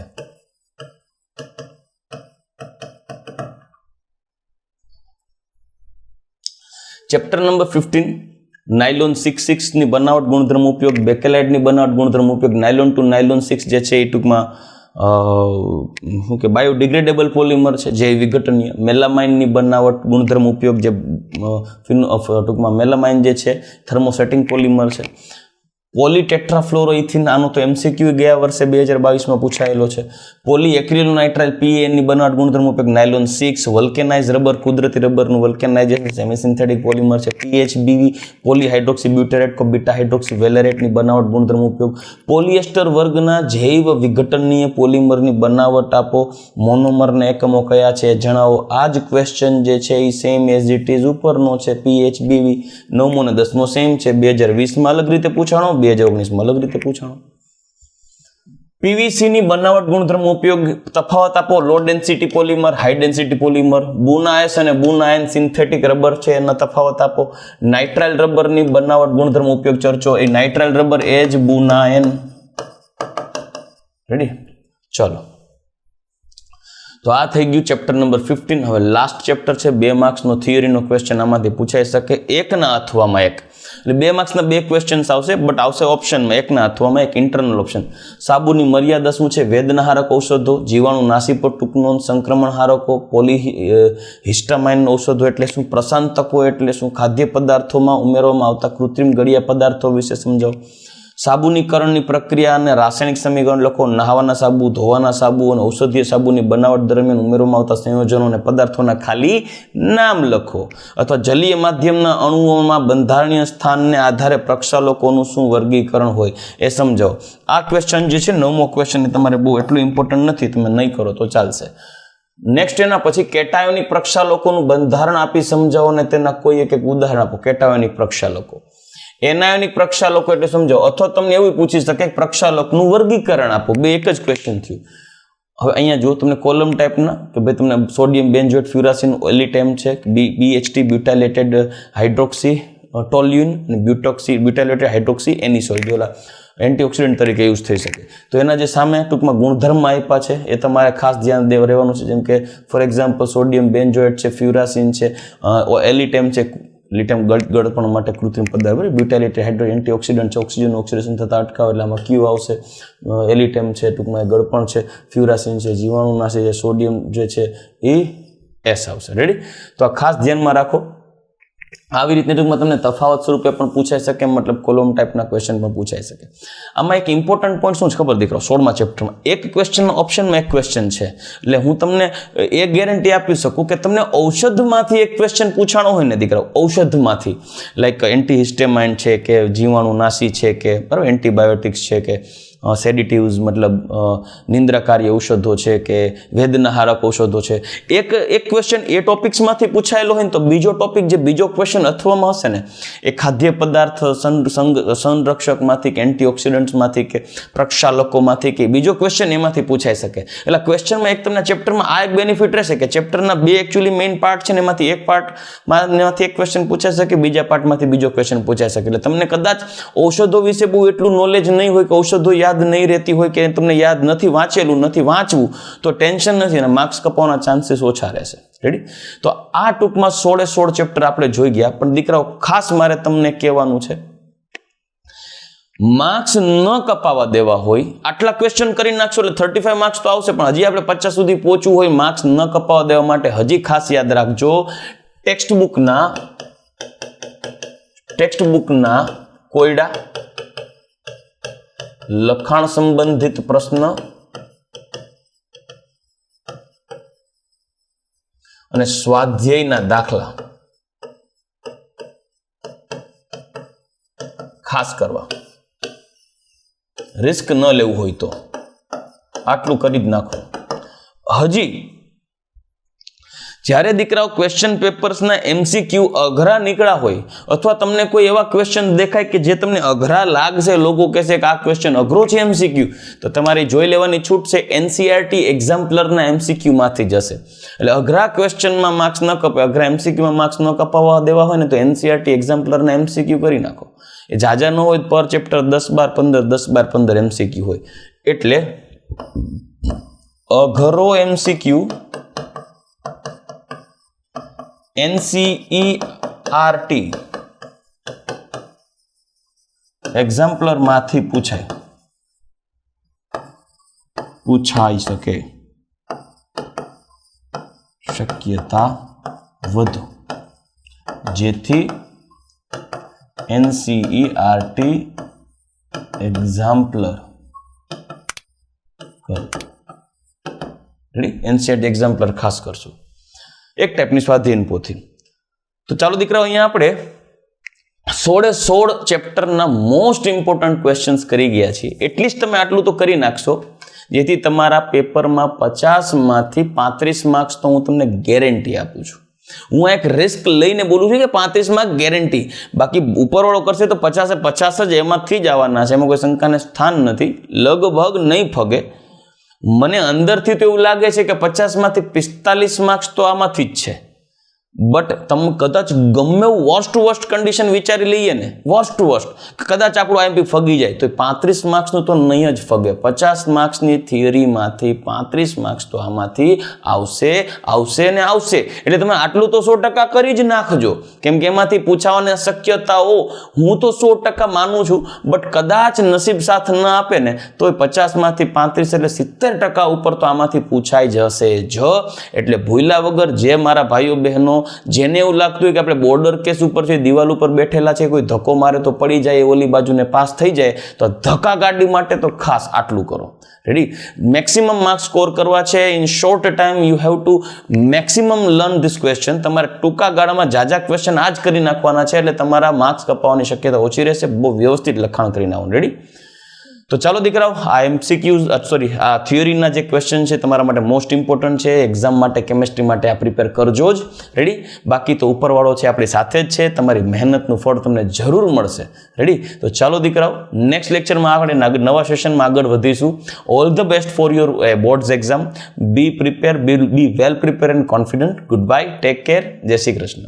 A: ચેપ્ટર નંબર 15 નાયલોન 6 ની બનાવટ ગુણધર્મ ઉપયોગ, બેકેલાઇટની બનાવટ ગુણધર્મ ઉપયોગ. નાયલોન ટુ નાયલોન 6 જે છે એ ટૂંકમાં શું કે બાયોડિગ્રેડેબલ પોલિમર છે, જે વિઘટનીય. મેલામાઇનની બનાવટ ગુણધર્મ ઉપયોગ, જે ટૂંકમાં મેલામાઇન જે છે થર્મોસેટિંગ પોલિમર છે. પોલીટેટ્રાફ્લોરોઇથિન, આનો તો MCQ ગયા વર્ષે 2022માં પૂછાયેલો છે. પોલીએક્રિલોનાઇટ્રાઇલ PAN ની બનાવટ ગુણધર્મ ઉપયોગ, નાયલોન 6. વલ્કેનાઇઝ રબર, કુદરતી રબરનું વલ્કેનાઇઝેશન સેમી સિન્થેટિક પોલિમર છે. PHBV, પોલીહાઇડ્રોક્સી બ્યુટેરેટ કો બીટા હાઇડ્રોક્સી વેલેરેટની બનાવટ ગુણધર્મ ઉપયોગ. પોલિએસ્ટર વર્ગના જૈવ વિઘટનીય પોલિમરની બનાવટ આપો. મોનોમરના એકમો કયા છે જણાવો. આ જ ક્વેશ્ચન જે છે એ સેમ એઝ ઇટ ઇઝ ઉપરનો છે. PHBV 9મો અને 10મો સેમ છે. 2020માં અલગ રીતે પૂછાણો, 2019માં અલગ રીતે પૂછાણો. PVC ની બનાવટ ગુણધર્મ ઉપયોગ, તફાવત આપો. Low density polymer, high density polymer. Buna S અને બુનાયન સિન્થેટિક રબર છે, એના તફાવત આપો. નાઇટ્રાઇલ રબરની બનાવટ ગુણધર્મ ઉપયોગ ચર્ચો. એ નાઇટ્રાઇલ રબર એ જ બુનાયન. રેડી? ચલો, તો આ થઈ ગયું ચેપ્ટર નંબર 15. હવે લાસ્ટ ચેપ્ટર છે 2 માર્ક્સનો થિયરીનો ક્વેશ્ચન. આમાંથી પૂછાઈ શકે એકના અથવામાં એક, એટલે 2 માર્ક્સના 2 ક્વેશ્ચન્સ આવશે, બટ આવશે ઓપ્શનમાં એકના અથવામાં એક, ઇન્ટરનલ ઓપ્શન. સાબુની મર્યાદા શું છે? વેદનાહારક ઔષધો, જીવાણુ નાશી પર ટૂંકનો, સંક્રમણ હારકો, પોલીહિસ્ટામાઇન ઔષધો એટલે શું, પ્રશાંતકો એટલે શું, ખાદ્ય પદાર્થોમાં ઉમેરવામાં આવતા કૃત્રિમ ગળિયા પદાર્થો વિશે સમજાવો. સાબુનીકરણની પ્રક્રિયા અને રાસાયણિક સમીકરણ લખો. નહાવાના સાબુ, ધોવાના સાબુ અને ઔષધીય સાબુની બનાવટ દરમિયાન ઉમેરવામાં આવતા સંયોજનો અને પદાર્થોના ખાલી નામ લખો. અથવા જલીય માધ્યમના અણુઓમાં બંધારણીય સ્થાનને આધારે પ્રક્ષાલકોનું શું વર્ગીકરણ હોય એ સમજાવો. આ ક્વેશ્ચન જે છે 9મો ક્વેશ્ચન, તમારે બહુ એટલું ઇમ્પોર્ટન્ટ નથી, તમે નહીં કરો તો ચાલશે. નેક્સ્ટ એના પછી કેટાયોનિક પ્રક્ષાલકોનું બંધારણ આપી સમજાવો અને તેના કોઈ એક ઉદાહરણ આપો. કેટાયોનિક પ્રક્ષાલકો. એનાયોનિક પ્રક્ષાલકો એટલે સમજાવો. અથવા તમને એવું પૂછી શકે પ્રક્ષાલકનું વર્ગીકરણ આપો. બે એક જ ક્વેશ્ચન થયું. હવે અહીંયા જો તમને કોલમ ટાઈપના કે ભાઈ તમને સોડિયમ બેન્ઝોએટ ફ્યુરાસિન એલિટેમ છે, BHT બ્યુટાઇલેટેડ હાઇડ્રોક્સી ટોલ્યુઇન અને બ્યુટાઇલેટેડ હાઇડ્રોક્સી એનિસોઇડ ઓલા એન્ટીઓક્સિડન્ટ તરીકે યુઝ થઈ શકે. તો એના જે સામે ટૂંકમાં ગુણધર્મ આપ્યા છે એ તમારે ખાસ ધ્યાન રહેવાનું છે. જેમ કે ફોર એક્ઝામ્પલ સોડિયમ બેન્ઝોએટ છે, ફ્યુરાસિન છે, એલિટેમ છે, લિટમ ગળપણ માટે કૃત્રિમ પદાર્થ, બ્યુટાઇલેટેડ હાઇડ્રો એન્ટીઓક્સિડન્ટ છે, ઓક્સિજન ઓક્સિડેશન થતાં અટકાવે એટલે આમાં ક્યુ આવશે. એલિટેમ છે ટૂંકમાં ગળપણ છે, ફ્યુરાસિન છે જીવાણુનાશી છે, સોડિયમ જે છે એ એસ આવશે. રેડી? તો આ ખાસ ધ્યાનમાં રાખો. આવી રીતે ટૂંકમાં તમને તફાવત સ્વરૂપે પણ પૂછાઈ શકે, મતલબ કોલમ ટાઈપના ક્વેશ્ચન પણ પૂછાઈ શકે. આમાં એક ઇમ્પોર્ટન્ટ પોઈન્ટ શું છે ખબર દીકરો? 16મા ચેપ્ટરમાં એક ક્વેશ્ચન ઓપ્શનમાં એક ક્વેશ્ચન છે, એટલે હું તમને એ ગેરંટી આપી શકું કે તમને ઔષધમાંથી એક ક્વેશ્ચન પૂછાણો હોય ને દીકરા, ઔષધમાંથી, લાઈક એન્ટીહિસ્ટેમાઇન છે કે જીવાણુનાશી છે કે બરાબર, એન્ટીબાયોટિક્સ છે કે સેડિટિવ્સ मतलब નિંદ્રાકારી ઔષધો છે કે વેદનાહારક ઔષધો છે. એક ક્વેશ્ચન એ ટોપિક્સમાંથી પૂછાયેલો હોય ને તો બીજો ટોપિક જે બીજો ક્વેશ્ચન અથવામાં હશે ને એ ખાદ્ય પદાર્થ સંરક્ષકમાંથી કે એન્ટીઓક્સિડન્ટ્સમાંથી કે પ્રક્ષાલકોમાંથી કે બીજો ક્વેશ્ચન એમાંથી પૂછાઈ શકે. એટલે ક્વેશ્ચનમાં એક તમને ચેપ્ટરમાં આ એક બેનિફિટ રહેશે કે ચેપ્ટરના બે એકચ્યુઅલી મેઇન પાર્ટ છે ને એમાંથી એક પાર્ટમાંથી એક ક્વેશ્ચન પૂછાઈ શકે, બીજા પાર્ટમાંથી બીજો ક્વેશ્ચન પૂછાઈ શકે. એટલે તમને કદાચ ઔષધો વિશે બહુ એટલું નોલેજ નહીં હોય કે ઔષધો યાદ નહીં રહેતી હોય કે તમને યાદ નથી વાંચેલું નથી વાંચવું તો ટેન્શન નથી અને માર્ક્સ કપાવવાના ચાન્સીસ ઓછા રહેશે. રેડી? તો આ ટૂંકમાં 16 ચેપ્ટર આપણે જોઈ ગયા. પણ દીકરાઓ ખાસ મારે તમને કહેવાનું છે, માર્ક્સ ન કપાવવા દેવા હોય, આટલા ક્વેશ્ચન કરી નાખશો એટલે 35 માર્ક્સ તો આવશે, પણ હજી આપણે 50 સુધી પહોંચવું હોય, માર્ક્સ ન કપાવવા દેવા માટે હજી ખાસ યાદ રાખજો, ટેક્સ્ટબુકના કોયડા, લખાણ સંબંધિત પ્રશ્ન અને સ્વાધ્યાયના દાખલા ખાસ કરવા. રિસ્ક ન લેવું હોય તો આટલું કરી જ નાખો. હજી જ્યારે દીકરાઓ ક્વેશ્ચન પેપર્સના MCQ અઘરા નીકળ્યા હોય અથવા તમને કોઈ એવા ક્વેશ્ચન દેખાય કે જે તમને અઘરા લાગશે, લોકો કહેશે કે આ ક્વેશ્ચન અઘરો છે MCQ, તો તમારી જોઈ લેવાની છૂટ છે. NCERT એક્ઝામ્પલરના MCQ માંથી જશે. એટલે અઘરા ક્વેશ્ચનમાં માર્ક્સ ન કપાય, અઘરા MCQમાં માર્ક્સ ન કપાવવા દેવા હોય ને તો NCERT એક્ઝામ્પલરના MCQ કરી નાખો. એ જાજા ન હોય પર ચેપ્ટર 10-12-15 MCQ હોય. એટલે અઘરો MCQ NCERT એક્ઝામ્પલર માંથી પૂછાઈ શકે શક્યતા વધુ, જેથી NCERT એક્ઝામ્પલર કરો. NCERT એક્ઝામ્પલર ખાસ કરશું. એક ટાઈપની સ્વાધ્યાયની પોથી. તો ચાલો દીકરાઓ, અહીંયા આપણે 16 ચેપ્ટરના મોસ્ટ ઇમ્પોર્ટન્ટ ક્વેશ્ચન્સ કરી ગયા છીએ. એટલીસ્ટ તમે આટલું તો કરી નાખશો જેથી તમારા પેપરમાં 50 માંથી 35 માર્ક્સ તો હું તમને ગેરંટી આપું છું. હું એક રિસ્ક લઈને બોલું છું કે 35 માર્ક ગેરંટી, બાકી ઉપરવાળો કરશે તો 50 જ એમાંથી જ આવવાના છે, એમાં કોઈ શંકાને સ્થાન નથી. લગભગ નહીં ફગે. મને અંદરથી તો એવું લાગે છે કે 50 માંથી 45 માર્ક્સ તો આમાંથી જ છે. બટ તમે કદાચ ગમે વર્સ્ટ કન્ડિશન વિચારી લઈએ ને, વર્સ્ટ કદાચ આપણું આઈએમપી ફગી જાય તો 35 માર્ક્સનું તો નહીં જ ફગે. 50 માર્ક્સની થિયરીમાંથી 35 માર્ક્સ તો આમાંથી આવશે. એટલે તમે આટલું તો 100% કરી જ નાખજો, કેમ કે એમાંથી પૂછાવાની શક્યતાઓ હું તો 100% માનું છું. બટ કદાચ નસીબ સાથ ન આપે ને તો 50 માંથી 35 એટલે 70% ઉપર તો આમાંથી પૂછાઈ જશે જ. એટલે ભૂલ્યા વગર જે મારા ભાઈઓ બહેનો જેને એવું લાગતું હોય કે આપણે બોર્ડર કેસ ઉપર છે, દિવાલ ઉપર બેઠેલા છે, કોઈ ધક્કો મારે તો પડી જાય, ઓલી બાજુને પાસ થઈ જાય, તો ધક્કા ગાડી માટે તો ખાસ આટલું કરો. રેડી? મેક્સિમમ માર્ક્સ સ્કોર કરવા છે. In short time you have to maximum learn this question. તમારે ટૂંકા ગાળામાં જાજા ક્વેશ્ચન આ જ કરી નાખવાના છે, એટલે તમારા માર્ક્સ કપાવવાની શક્યતા ઓછી રહેશે. બહુ વ્યવસ્થિત લખાણ કરીને આવો. રેડી? તો ચાલો દીકરાઓ, આ આ થિયરીના જે ક્વેશ્ચન છે તમારા માટે મોસ્ટ ઇમ્પોર્ટન્ટ છે. એક્ઝામ માટે, કેમેસ્ટ્રી માટે આ પ્રિપેર કરજો જ. રેડી? બાકી તો ઉપરવાળો છે આપણી સાથે જ છે, તમારી મહેનતનું ફળ તમને જરૂર મળશે. રેડી? તો ચાલો દીકરાઓ, નેક્સ્ટ લેક્ચરમાં આપણે નવા સેશનમાં આગળ વધીશું. All the best for your boards exam. Be prepare, be well prepare and confident. Goodbye, take care, જય શ્રી કૃષ્ણ.